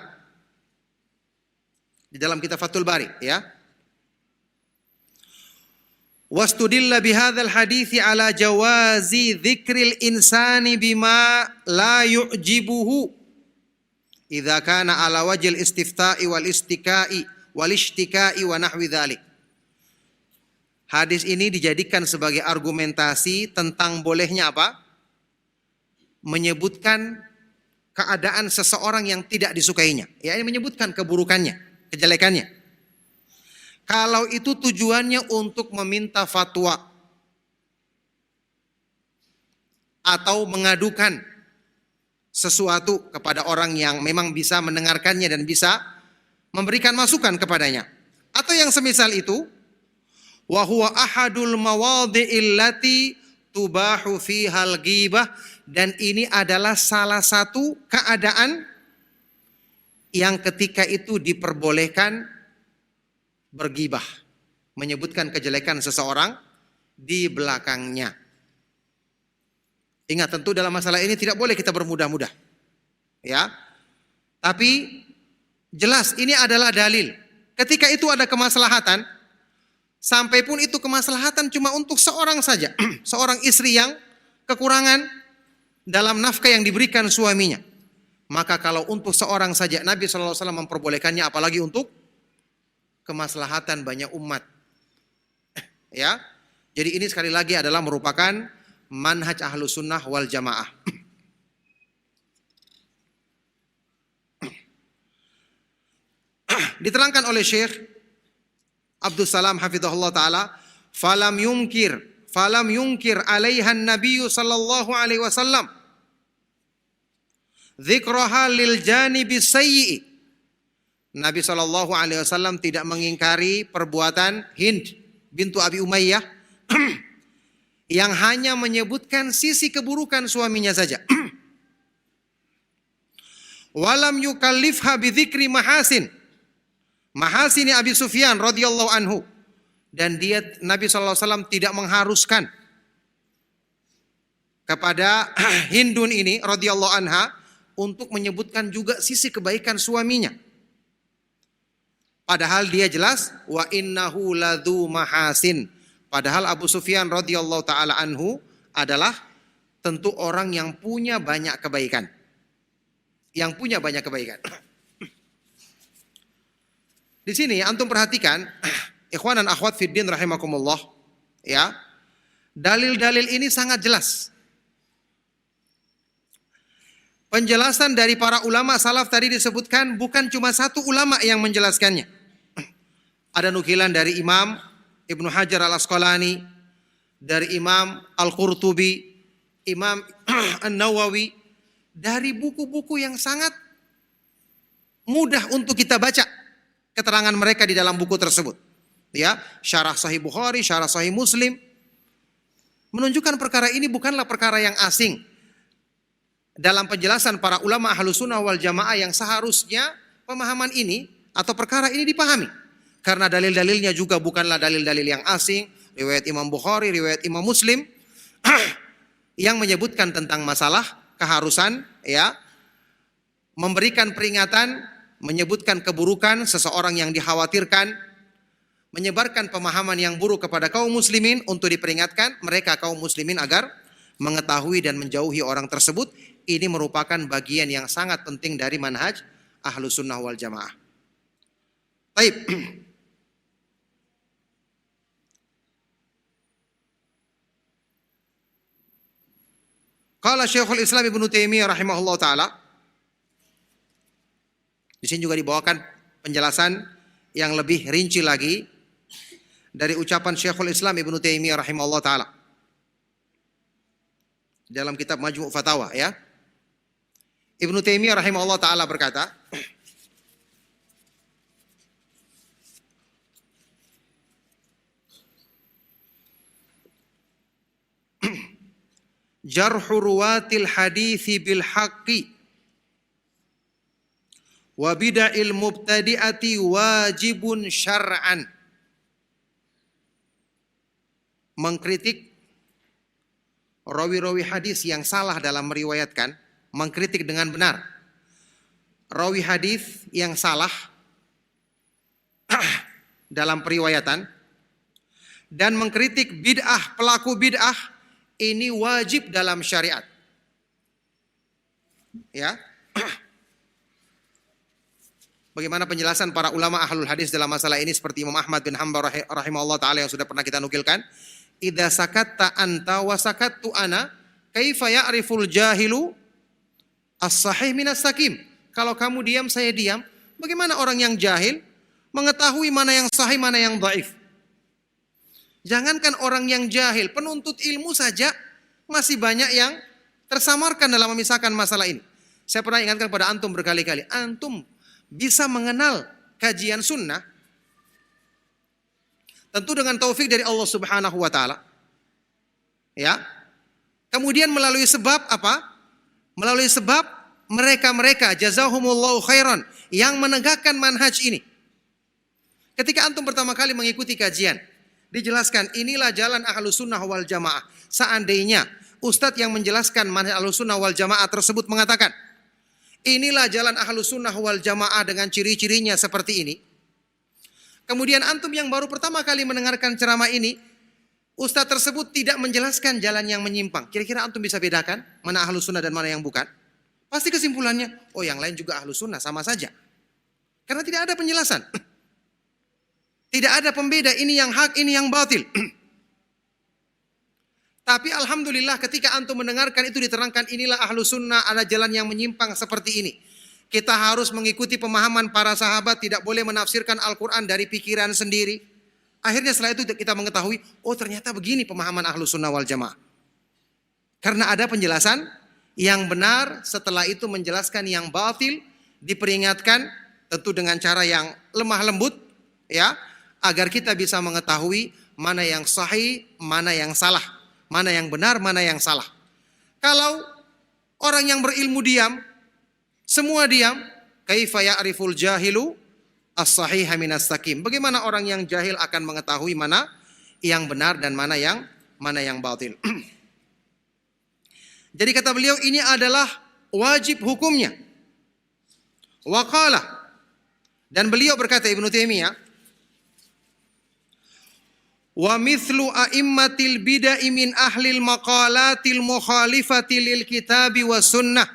di dalam kitab Fathul Bari, ya, wastudilla bihadzal hadithi ala jawazi dzikril insani bima la yu'jibuhu idza kana ala wajhil istifta'i wal istika'i wal ishtika'i wa nahwi dzalik. Hadis ini dijadikan sebagai argumentasi tentang bolehnya apa? Menyebutkan keadaan seseorang yang tidak disukainya. Ya, ini menyebutkan keburukannya, kejelekannya. Kalau itu tujuannya untuk meminta fatwa atau mengadukan sesuatu kepada orang yang memang bisa mendengarkannya dan bisa memberikan masukan kepadanya. Atau yang semisal itu, wa huwa ahadul mawadhi'il lati tubahu fihal ghibah, dan ini adalah salah satu keadaan yang ketika itu diperbolehkan bergibah, menyebutkan kejelekan seseorang di belakangnya. Ingat, tentu dalam masalah ini tidak boleh kita bermudah-mudah, ya. Tapi jelas ini adalah dalil. Ketika itu ada kemaslahatan, Sampai pun itu kemaslahatan cuma untuk seorang saja. Seorang istri yang kekurangan dalam nafkah yang diberikan suaminya. Maka kalau untuk seorang saja Nabi SAW memperbolehkannya, apalagi untuk kemaslahatan banyak umat. Ya, jadi ini sekali lagi adalah merupakan manhaj Ahlus Sunnah wal Jamaah. Diterangkan oleh Syekh Abdul Salam hafizahullah taala, falam yungkir alaiha Nabi sallallahu alaihi wasallam dzikraha lil janibi sayyi. Nabi sallallahu alaihi wasallam tidak mengingkari perbuatan Hind bintu Abi Umayyah yang hanya menyebutkan sisi keburukan suaminya saja. Walam yukallifha bidzikri mahasini Abi Sufyan radhiyallahu anhu, dan Nabi SAW tidak mengharuskan kepada Hindun ini radhiyallahu anha untuk menyebutkan juga sisi kebaikan suaminya. Padahal dia jelas wa innahu ladzu mahasin. Padahal Abu Sufyan radhiyallahu taala anhu adalah tentu orang yang punya banyak kebaikan. Yang punya banyak kebaikan. Di sini antum perhatikan, ikhwan dan akhwat fiddin rahimakumullah, ya. Dalil-dalil ini sangat jelas. Penjelasan dari para ulama salaf tadi disebutkan bukan cuma satu ulama yang menjelaskannya. Ada nukilan dari Imam Ibnu Hajar Al-Asqalani, dari Imam Al-Qurtubi, Imam An-Nawawi, dari buku-buku yang sangat mudah untuk kita baca keterangan mereka di dalam buku tersebut. Ya, Syarah Sahih Bukhari, Syarah Sahih Muslim menunjukkan perkara ini bukanlah perkara yang asing dalam penjelasan para ulama Ahlus Sunnah wal Jamaah, yang seharusnya pemahaman ini atau perkara ini dipahami. Karena dalil-dalilnya juga bukanlah dalil-dalil yang asing, riwayat Imam Bukhari, riwayat Imam Muslim yang menyebutkan tentang masalah keharusan, ya, memberikan peringatan, menyebutkan keburukan seseorang yang dikhawatirkan, menyebarkan pemahaman yang buruk kepada kaum muslimin untuk diperingatkan mereka kaum muslimin agar mengetahui dan menjauhi orang tersebut. Ini merupakan bagian yang sangat penting dari manhaj Ahlus Sunnah wal Jamaah. Baik. Qala Syekhul Islam Ibnu Taimiyah rahimahullah taala. Di sini juga dibawakan penjelasan yang lebih rinci lagi dari ucapan Syekhul Islam Ibnu Taimiyah rahimahullah taala dalam kitab Majmu' Fatawa, ya. Ibnu Taimiyah rahimahullah taala berkata, jarhu ruwatil hadithi bil haqqi wa bid'il mubtadi'ati wajibun syar'an. Mengkritik rawi-rawi hadis yang salah dalam meriwayatkan, mengkritik dengan benar rawi hadis yang salah dalam periwayatan, dan mengkritik bid'ah, pelaku bid'ah, ini wajib dalam syariat. Ya. Bagaimana penjelasan para ulama ahlul hadis dalam masalah ini, seperti Imam Ahmad bin Hanbal rahimahullah taala yang sudah pernah kita nukilkan, idza sakatta anta wa sakattu ana, kaifa ya'riful jahilu as-sahih minas sakim. Kalau kamu diam, saya diam, bagaimana orang yang jahil mengetahui mana yang sahih, mana yang dhaif? Jangankan orang yang jahil, penuntut ilmu saja masih banyak yang tersamarkan dalam memisahkan masalah ini. Saya pernah ingatkan pada antum berkali-kali, antum bisa mengenal kajian sunnah tentu dengan taufik dari Allah Subhanahu wa taala. Ya. Kemudian melalui sebab apa? Melalui sebab mereka-mereka jazahumullahu khairan yang menegakkan manhaj ini. Ketika antum pertama kali mengikuti kajian, dijelaskan inilah jalan Ahlus Sunnah wal Jamaah. Seandainya ustadz yang menjelaskan manhaj Ahlus Sunnah wal Jamaah tersebut mengatakan, inilah jalan Ahlus Sunnah wal Jamaah dengan ciri-cirinya seperti ini, Kemudian antum yang baru pertama kali mendengarkan ceramah ini, ustadz tersebut tidak menjelaskan jalan yang menyimpang. Kira-kira antum bisa bedakan mana ahlus sunnah dan mana yang bukan? Pasti kesimpulannya, oh yang lain juga ahlus sunnah, sama saja. Karena tidak ada penjelasan. Tidak ada pembeda, ini yang hak, ini yang batil. Tapi alhamdulillah ketika antum mendengarkan itu diterangkan, inilah ahlus sunnah, ada jalan yang menyimpang seperti ini. Kita harus mengikuti pemahaman para sahabat, tidak boleh menafsirkan Al-Quran dari pikiran sendiri. Akhirnya setelah itu kita mengetahui, oh ternyata begini pemahaman ahlus sunnah wal jamaah. Karena ada penjelasan yang benar, setelah itu menjelaskan yang batil, diperingatkan tentu dengan cara yang lemah lembut, ya, agar kita bisa mengetahui mana yang sahih, mana yang salah, mana yang benar, mana yang salah. Kalau orang yang berilmu diam, semua diam, kaifa ya'riful jahilu as-sahiha minas sakim. Bagaimana orang yang jahil akan mengetahui mana yang benar dan mana yang batil. Jadi kata beliau, ini adalah wajib hukumnya. Waqala, dan beliau berkata, Ibnu Taimiyah, wa mithlu a'immatil bid'ah min ahlil maqalatil mukhalifati lil kitabi was sunnah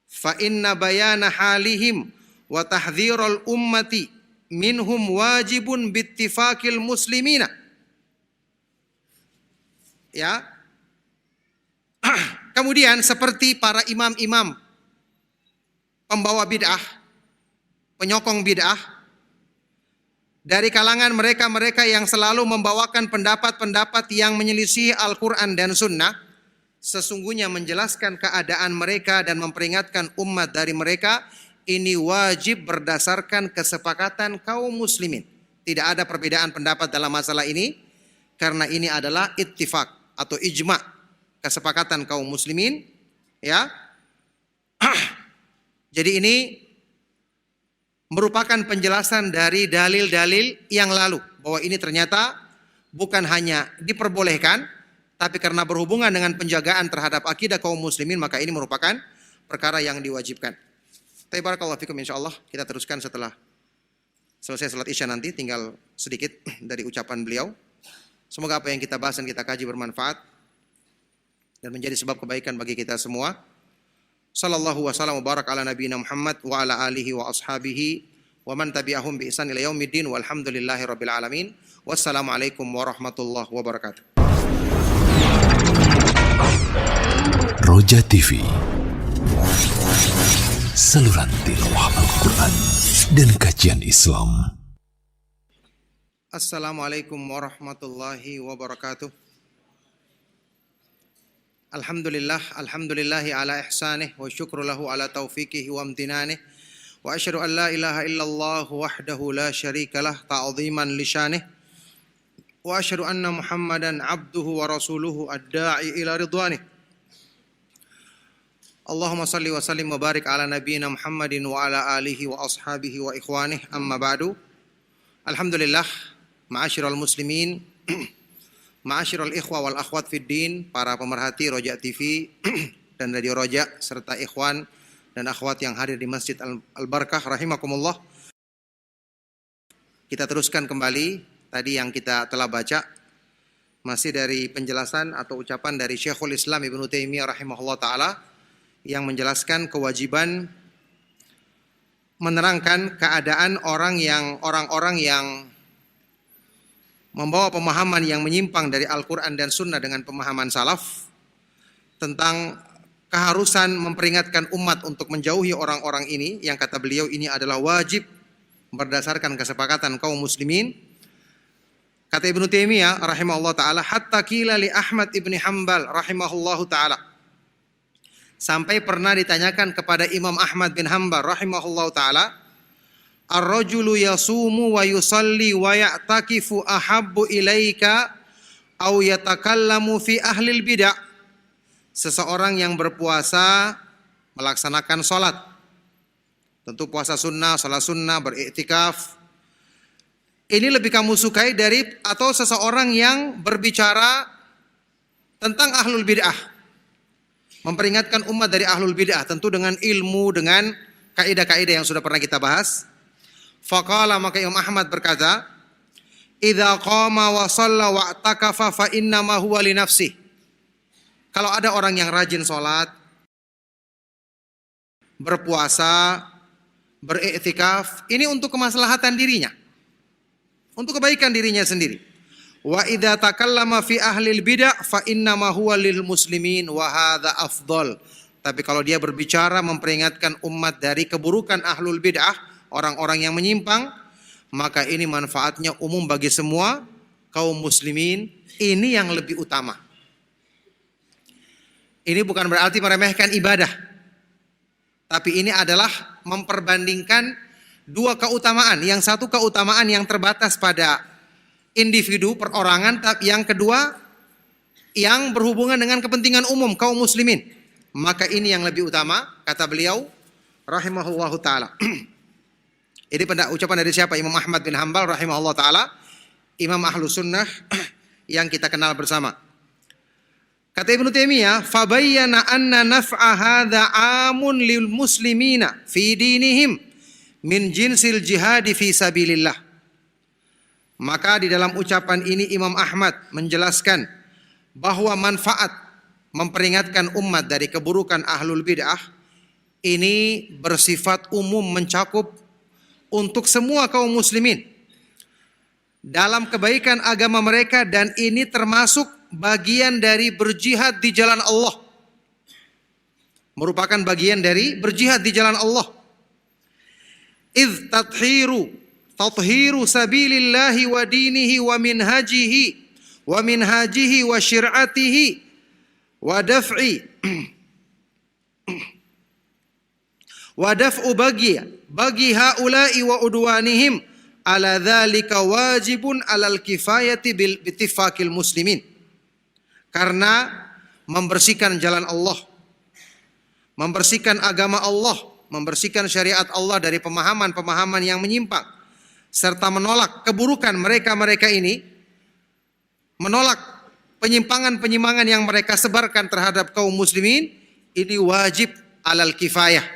fa inna bayana halihim wa tahdhirul ummati minhum wajibun bittifaqil muslimina. Ya. Kemudian seperti para imam-imam pembawa bid'ah, penyokong bid'ah, dari kalangan mereka-mereka yang selalu membawakan pendapat-pendapat yang menyelisih Al-Quran dan Sunnah, sesungguhnya menjelaskan keadaan mereka dan memperingatkan umat dari mereka, ini wajib berdasarkan kesepakatan kaum muslimin. Tidak ada perbedaan pendapat dalam masalah ini, karena ini adalah ittifaq atau ijma', kesepakatan kaum muslimin, ya. Jadi ini merupakan penjelasan dari dalil-dalil yang lalu, bahwa ini ternyata bukan hanya diperbolehkan, tapi karena berhubungan dengan penjagaan terhadap akidah kaum muslimin, maka ini merupakan perkara yang diwajibkan. Barakallahu fikum, insyaallah kita teruskan setelah selesai salat Isya nanti, tinggal sedikit dari ucapan beliau. Semoga apa yang kita bahas dan kita kaji bermanfaat dan menjadi sebab kebaikan bagi kita semua. Sallallahu wasallam wa barak ala nabiyina Muhammad wa ala alihi wa ashabihi wa man tabi'ahum bi ihsan ila yaumiddin walhamdulillahi rabbil alamin. Wassalamualaikum warahmatullahi wabarakatuh. Roja TV, saluran tilawah Al-Quran dan kajian Islam. Assalamualaikum warahmatullahi wabarakatuh. Alhamdulillahi ala ihsanih wa syukru lahu ala taufiqihi wa amtinanih wa asyhadu an la ilaha illallah wahdahu la syarika lah ta'ziman li syanih wa asyhadu anna Muhammadan abduhu wa rasuluhu ad-da'i ila ridwanih. Allahumma salli wa sallim wa barik ala nabiyyina Muhammadin wa ala alihi wa ashabihi wa ikhwanih, amma ba'du. Alhamdulillah, ma'asyiral muslimin, ma'asyiral ikhwa wal akhwat fid din, para pemerhati Roja TV dan Radio Roja serta ikhwan dan akhwat yang hadir di Masjid Al-Barakah rahimakumullah. Kita teruskan kembali tadi yang kita telah baca, masih dari penjelasan atau ucapan dari Syekhul Islam Ibnu Taimiyah rahimahullah taala yang menjelaskan kewajiban menerangkan keadaan orang-orang yang membawa pemahaman yang menyimpang dari Al-Quran dan Sunnah dengan pemahaman salaf, tentang keharusan memperingatkan umat untuk menjauhi orang-orang ini, yang kata beliau ini adalah wajib berdasarkan kesepakatan kaum muslimin. Kata Ibnu Taimiyah rahimahullah ta'ala, hatta qila li Ahmad ibn Hanbal rahimahullahu ta'ala, sampai pernah ditanyakan kepada Imam Ahmad bin Hanbal rahimahullahu ta'ala, ar-rajulu yasumu wa yusalli wa ya'takifu ahabbu ilaika au yatakallamu fi ahlil bid'ah. Seseorang yang berpuasa, melaksanakan sholat, tentu puasa sunnah, sholat sunnah, beriktikaf, ini lebih kamu sukai dari atau seseorang yang berbicara tentang ahlul bid'ah, memperingatkan umat dari ahlul bid'ah, tentu dengan ilmu, dengan kaidah-kaidah yang sudah pernah kita bahas. Faqala, maka Imam Ahmad berkata, idza qama wa shalla wa i'takafa fa innama huwa li nafsihi. Kalau ada orang yang rajin sholat, berpuasa, beriktikaf, ini untuk kemaslahatan dirinya, untuk kebaikan dirinya sendiri. Wa idza takallama fi ahlil bid'ah fa innama huwa lil muslimin wa hadza afdal. Tapi kalau dia berbicara memperingatkan umat dari keburukan ahlul bid'ah, orang-orang yang menyimpang, maka ini manfaatnya umum bagi semua kaum muslimin. Ini yang lebih utama. Ini bukan berarti meremehkan ibadah, tapi ini adalah memperbandingkan dua keutamaan. Yang satu keutamaan yang terbatas pada individu, perorangan, yang kedua yang berhubungan dengan kepentingan umum kaum muslimin. Maka ini yang lebih utama, kata beliau rahimahullahu ta'ala. Ini ucapan dari siapa? Imam Ahmad bin Hanbal rahimahullah ta'ala, Imam Ahlus Sunnah yang kita kenal bersama. Kata Ibnu Taimiyah, fabayyana anna naf'a hadza 'amun lil muslimina fi dinihim min jinsil jihad fi sabilillah. Maka di dalam ucapan ini Imam Ahmad menjelaskan bahwa manfaat memperingatkan umat dari keburukan ahlul bid'ah ini bersifat umum, mencakup untuk semua kaum muslimin dalam kebaikan agama mereka, dan ini termasuk bagian dari berjihad di jalan Allah. Merupakan bagian dari berjihad di jalan Allah. Idz tathiru sabilillahi wa dinihi wa minhajihi wa syir'atihi wa daf'u bagi haula'i wa udwanihim ala dzalika wajibun alal kifayati bil ittifaqil muslimin. Karena membersihkan jalan Allah, membersihkan agama Allah, membersihkan syariat Allah dari pemahaman-pemahaman yang menyimpang, serta menolak keburukan mereka-mereka ini, menolak penyimpangan-penyimpangan yang mereka sebarkan terhadap kaum muslimin, ini wajib alal kifayah,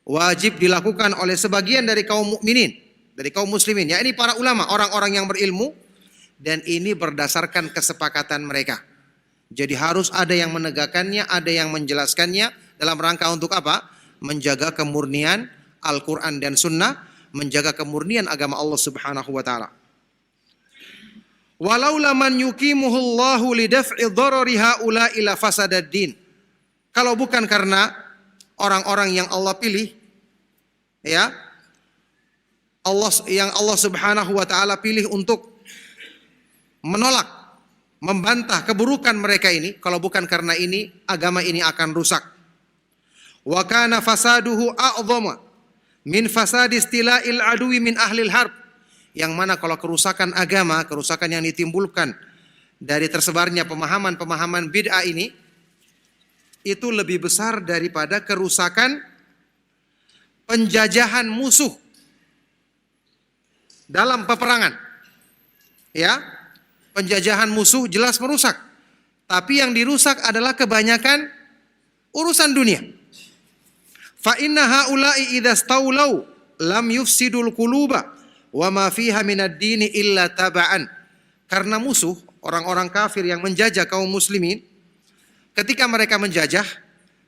wajib dilakukan oleh sebagian dari kaum mukminin, dari kaum muslimin, ya ini para ulama, orang-orang yang berilmu, dan ini berdasarkan kesepakatan mereka. Jadi harus ada yang menegakkannya, ada yang menjelaskannya, dalam rangka untuk apa? Menjaga kemurnian Al-Quran dan Sunnah, menjaga kemurnian agama Allah Subhanahu wa ta'ala. Walaula man yuqimuhullahu lidaf'i dharari haula ila fasadaddin. Kalau bukan karena orang-orang yang Allah pilih, ya, Allah Subhanahu wa ta'ala pilih untuk menolak, membantah keburukan mereka ini, kalau bukan karena ini, agama ini akan rusak. Wa kana fasaduhu a'dhama min fasadi istila'il aduwi min ahlil harb. Yang mana kalau kerusakan agama, kerusakan yang ditimbulkan dari tersebarnya pemahaman-pemahaman bid'ah ini, itu lebih besar daripada kerusakan penjajahan musuh dalam peperangan. Ya, penjajahan musuh jelas merusak, tapi yang dirusak adalah kebanyakan urusan dunia. Fa inna haula'i idza staulau lam yufsidul quluba wa ma fiha minad dini illa taba'an. Karena musuh, orang-orang kafir yang menjajah kaum muslimin, ketika mereka menjajah,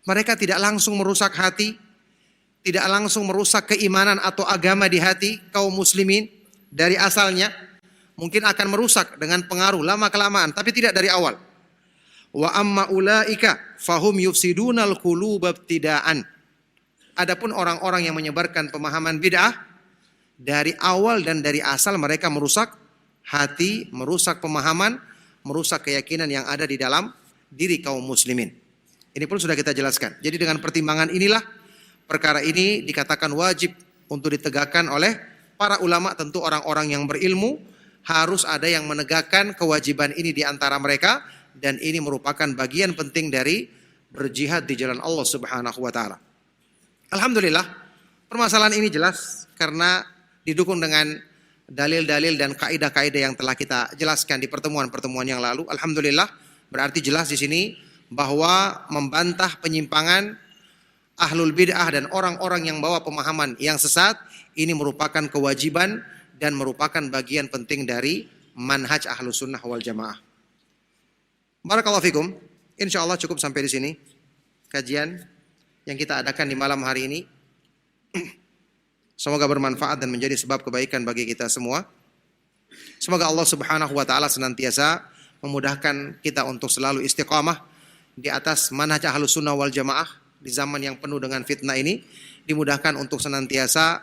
mereka tidak langsung merusak hati, tidak langsung merusak keimanan atau agama di hati kaum muslimin dari asalnya. Mungkin akan merusak dengan pengaruh lama-kelamaan, tapi tidak dari awal. Wa amma ulaika fahum yufsidunal quluba ibtida'an. Adapun orang-orang yang menyebarkan pemahaman bid'ah, dari awal dan dari asal mereka merusak hati, merusak pemahaman, merusak keyakinan yang ada di dalam diri kaum muslimin. Ini pun sudah kita jelaskan. Jadi dengan pertimbangan inilah perkara ini dikatakan wajib untuk ditegakkan oleh para ulama. Tentu orang-orang yang berilmu harus ada yang menegakkan kewajiban ini di antara mereka, dan ini merupakan bagian penting dari berjihad di jalan Allah Subhanahu wa ta'ala. Alhamdulillah, permasalahan ini jelas karena didukung dengan dalil-dalil dan kaidah-kaidah yang telah kita jelaskan di pertemuan-pertemuan yang lalu. Alhamdulillah, berarti jelas di sini bahwa membantah penyimpangan ahlul bid'ah dan orang-orang yang bawa pemahaman yang sesat, ini merupakan kewajiban dan merupakan bagian penting dari manhaj ahlus sunnah wal jamaah. Barakallahu fikum. Insyaallah cukup sampai di sini kajian yang kita adakan di malam hari ini. Semoga bermanfaat dan menjadi sebab kebaikan bagi kita semua. Semoga Allah Subhanahu wa taala senantiasa memudahkan kita untuk selalu istiqamah di atas manhaj ahlus sunnah wal jamaah di zaman yang penuh dengan fitnah ini. Dimudahkan untuk senantiasa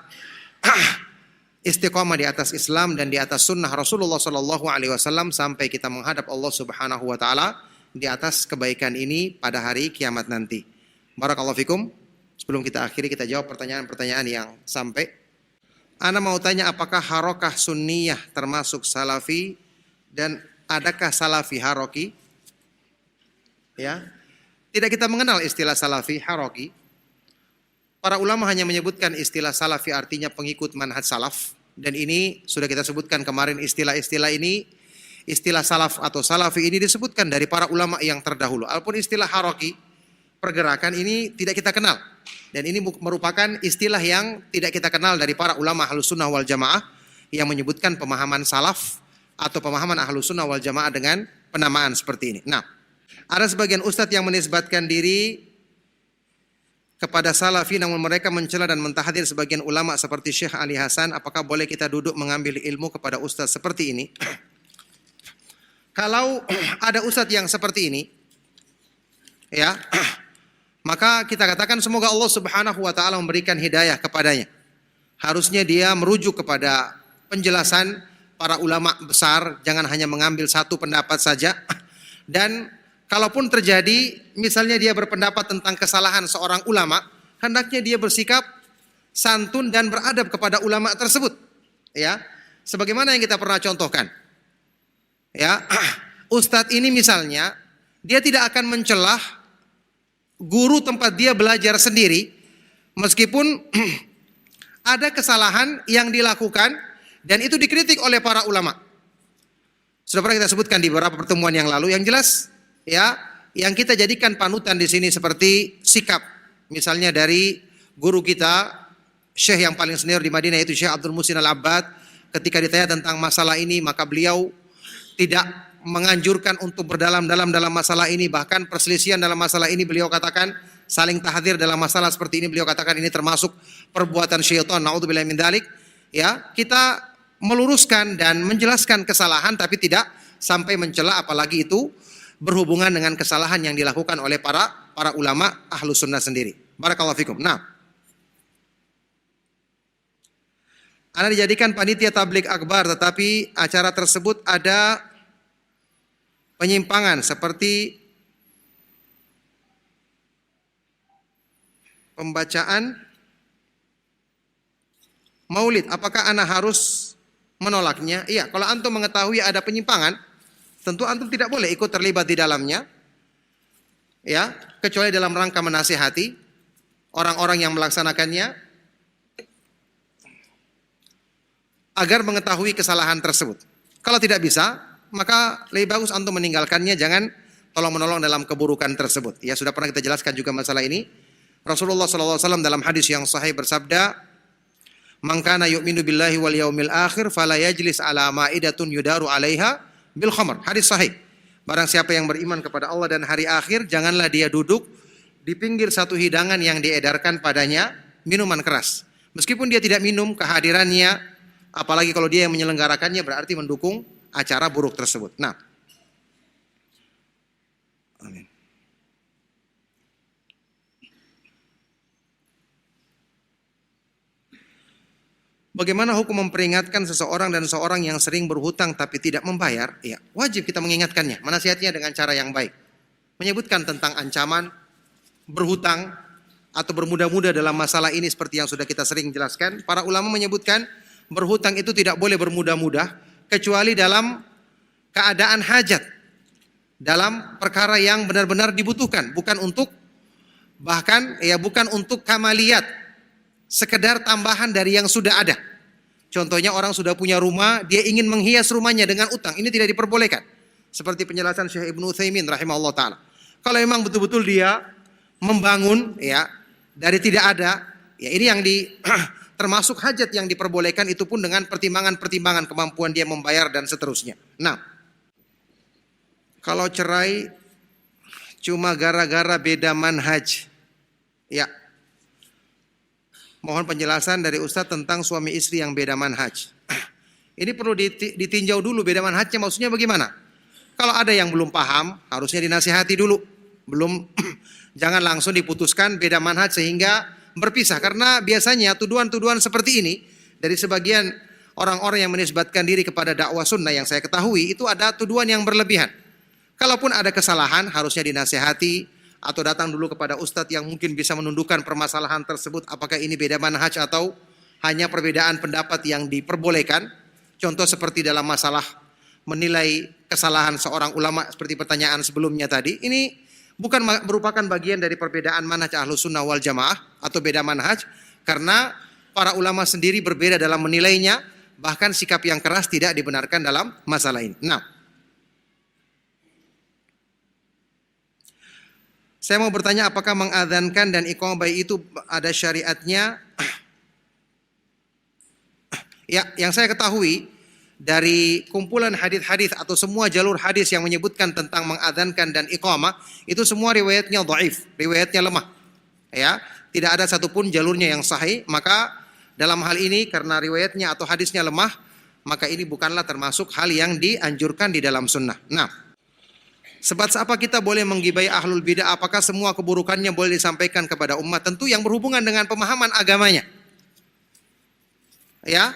istiqamah di atas Islam dan di atas sunnah Rasulullah sallallahu alaihi wasallam sampai kita menghadap Allah Subhanahu wa taala di atas kebaikan ini pada hari kiamat nanti. Barakallahu fikum. Sebelum kita akhiri, kita jawab pertanyaan-pertanyaan yang sampai. Ana mau tanya, apakah harokah sunniyah termasuk salafi dan adakah salafi haroki? Ya, tidak kita mengenal istilah salafi haroki. Para ulama hanya menyebutkan istilah salafi artinya pengikut manhaj salaf. Dan ini sudah kita sebutkan kemarin istilah-istilah ini. Istilah salaf atau salafi ini disebutkan dari para ulama yang terdahulu. Walaupun istilah haroki, pergerakan ini tidak kita kenal. Dan ini merupakan istilah yang tidak kita kenal dari para ulama ahlus sunnah wal jamaah yang menyebutkan pemahaman salaf atau pemahaman ahlus sunnah wal jamaah dengan penamaan seperti ini. Nah, ada sebagian ustadz yang menisbatkan diri kepada salafi namun mereka mencela dan mentahdir sebagian ulama seperti Syekh Ali Hasan. Apakah boleh kita duduk mengambil ilmu kepada ustadz seperti ini? Kalau ada ustadz yang seperti ini, ya, maka kita katakan semoga Allah Subhanahu wa taala memberikan hidayah kepadanya. Harusnya dia merujuk kepada penjelasan para ulama besar, jangan hanya mengambil satu pendapat saja. Dan kalaupun terjadi misalnya dia berpendapat tentang kesalahan seorang ulama, hendaknya dia bersikap santun dan beradab kepada ulama tersebut. Ya, sebagaimana yang kita pernah contohkan. Ya, ustadz ini misalnya dia tidak akan mencelah guru tempat dia belajar sendiri, meskipun ada kesalahan yang dilakukan dan itu dikritik oleh para ulama. Sudah pernah kita sebutkan di beberapa pertemuan yang lalu. Yang jelas, ya, yang kita jadikan panutan di sini seperti sikap, misalnya dari guru kita, Syekh yang paling senior di Madinah yaitu Syekh Abdul Muhsin Al-Abbad. Ketika ditanya tentang masalah ini, maka beliau tidak menganjurkan untuk berdalam-dalam dalam masalah ini. Bahkan perselisihan dalam masalah ini beliau katakan, saling tahdzir dalam masalah seperti ini beliau katakan ini termasuk perbuatan syaitan, naudzubillahi min dzalik. Ya, kita meluruskan dan menjelaskan kesalahan tapi tidak sampai mencela, apalagi itu berhubungan dengan kesalahan yang dilakukan oleh para ulama ahlus sunnah sendiri. Barakallahu fikum. Nah, ana dijadikan panitia tabligh akbar, tetapi acara tersebut ada penyimpangan seperti pembacaan maulid. Apakah ana harus menolaknya? Iya, kalau antum mengetahui ada penyimpangan, tentu antum tidak boleh ikut terlibat di dalamnya. Ya, kecuali dalam rangka menasihati orang-orang yang melaksanakannya agar mengetahui kesalahan tersebut. Kalau tidak bisa, maka lebih bagus antum meninggalkannya, jangan tolong-menolong dalam keburukan tersebut. Ya, sudah pernah kita jelaskan juga masalah ini. Rasulullah SAW dalam hadis yang sahih bersabda, "Man kana yu'minu billahi wal yaumil akhir fala yajlis ala ma'idatun yudaru 'alaiha bil khamr." Hadis sahih. Barang siapa yang beriman kepada Allah dan hari akhir, janganlah dia duduk di pinggir satu hidangan yang diedarkan padanya minuman keras. Meskipun dia tidak minum, kehadirannya, apalagi kalau dia yang menyelenggarakannya, berarti mendukung acara buruk tersebut. Nah, amin. Bagaimana hukum memperingatkan seseorang dan seorang yang sering berhutang tapi tidak membayar? Ya, wajib kita mengingatkannya, menasihatinya dengan cara yang baik. Menyebutkan tentang ancaman berhutang atau bermudah-mudah dalam masalah ini seperti yang sudah kita sering jelaskan. Para ulama menyebutkan berhutang itu tidak boleh bermudah-mudah kecuali dalam keadaan hajat, dalam perkara yang benar-benar dibutuhkan, bukan untuk kamaliyat, sekedar tambahan dari yang sudah ada. Contohnya orang sudah punya rumah, dia ingin menghias rumahnya dengan utang, ini tidak diperbolehkan. Seperti penjelasan Syekh Ibnu Utsaimin rahimahullah taala. Kalau memang betul-betul dia membangun, ya, dari tidak ada, ya ini yang termasuk hajat yang diperbolehkan, itu pun dengan pertimbangan-pertimbangan kemampuan dia membayar dan seterusnya. Nah, kalau cerai cuma gara-gara beda manhaj, ya mohon penjelasan dari Ustadz tentang suami istri yang beda manhaj. Ini perlu ditinjau dulu beda manhajnya maksudnya bagaimana. Kalau ada yang belum paham, harusnya dinasihati dulu. Jangan langsung diputuskan beda manhaj sehingga berpisah. Karena biasanya tuduhan-tuduhan seperti ini dari sebagian orang-orang yang menisbatkan diri kepada dakwah sunnah yang saya ketahui, itu ada tuduhan yang berlebihan. Kalaupun ada kesalahan, harusnya dinasihati atau datang dulu kepada ustadz yang mungkin bisa menundukkan permasalahan tersebut, apakah ini beda manhaj atau hanya perbedaan pendapat yang diperbolehkan. Contoh seperti dalam masalah menilai kesalahan seorang ulama seperti pertanyaan sebelumnya tadi, ini bukan merupakan bagian dari perbedaan manhaj Ahlus Sunnah wal Jamaah atau beda manhaj, karena para ulama sendiri berbeda dalam menilainya, bahkan sikap yang keras tidak dibenarkan dalam masalah ini. Nah, saya mau bertanya, apakah mengadzankan dan iqamah bayi itu ada syariatnya? Ya, yang saya ketahui dari kumpulan hadis-hadis atau semua jalur hadis yang menyebutkan tentang mengadzankan dan iqamah, itu semua riwayatnya dhaif, riwayatnya lemah. Ya, tidak ada satupun jalurnya yang sahih. Maka dalam hal ini karena riwayatnya atau hadisnya lemah, maka ini bukanlah termasuk hal yang dianjurkan di dalam sunnah. Nah, sebatas apa kita boleh menggibai ahlul bidah? Apakah semua keburukannya boleh disampaikan kepada umat? Tentu yang berhubungan dengan pemahaman agamanya. Ya,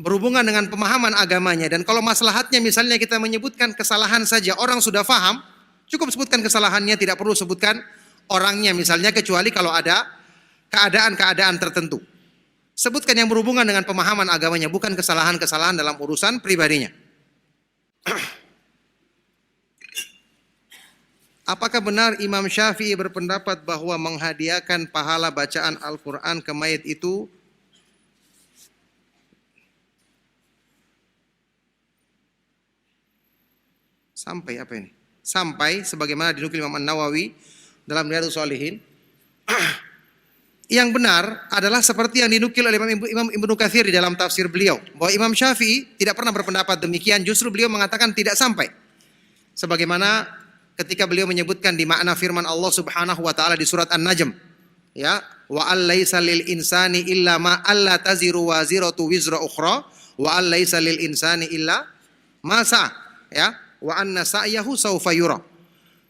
berhubungan dengan pemahaman agamanya. Dan kalau maslahatnya misalnya kita menyebutkan kesalahan saja, orang sudah faham, cukup sebutkan kesalahannya, tidak perlu sebutkan orangnya misalnya, kecuali kalau ada keadaan-keadaan tertentu. Sebutkan yang berhubungan dengan pemahaman agamanya, bukan kesalahan-kesalahan dalam urusan pribadinya. Apakah benar Imam Syafi'i berpendapat bahwa menghadiahkan pahala bacaan Al-Quran ke mayit itu sampai sebagaimana dinukil Imam An-Nawawi dalam Riyadhus Shalihin? Yang benar adalah seperti yang dinukil oleh Imam Ibnu Katsir di dalam tafsir beliau, bahwa Imam Syafi'i tidak pernah berpendapat demikian, justru beliau mengatakan tidak sampai. Sebagaimana ketika beliau menyebutkan di makna firman Allah Subhanahu wa taala di surat An-Najm, ya, wa allaisa lil insani illa ma alla taziru waziratu wizra ukhra wa allaisa lil insani illa ma sa', ya, wa anna sa'yahu saufa yura.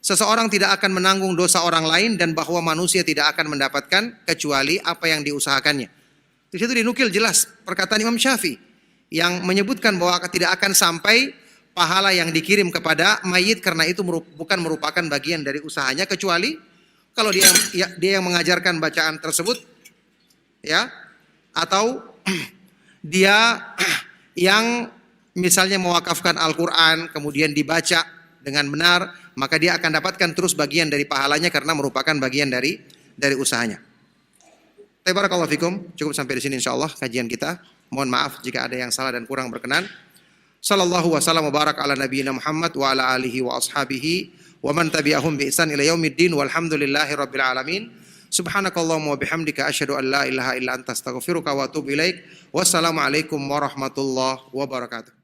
Seseorang tidak akan menanggung dosa orang lain dan bahwa manusia tidak akan mendapatkan kecuali apa yang diusahakannya. Di situ dinukil jelas perkataan Imam Syafi'i yang menyebutkan bahwa tidak akan sampai pahala yang dikirim kepada mayit karena itu bukan merupakan bagian dari usahanya, kecuali kalau dia yang mengajarkan bacaan tersebut, ya, atau dia yang misalnya mewakafkan Al-Quran kemudian dibaca dengan benar, maka dia akan dapatkan terus bagian dari pahalanya karena merupakan bagian dari usahanya. Barakallahu fikum. Cukup sampai di sini insyaallah kajian kita. Mohon maaf jika ada yang salah dan kurang berkenan. Sallallahu wasallam wa barak ala nabiyina Muhammad wa ala alihi wa ashabihi wa man tabi'ahum bi ihsan ila yaumiddin walhamdulillahi rabbil alamin. Subhanakallahumma wa bihamdika asyhadu an la ilaha illa anta astaghfiruka wa atubu ilaik. Wassalamualaikum warahmatullahi wabarakatuh.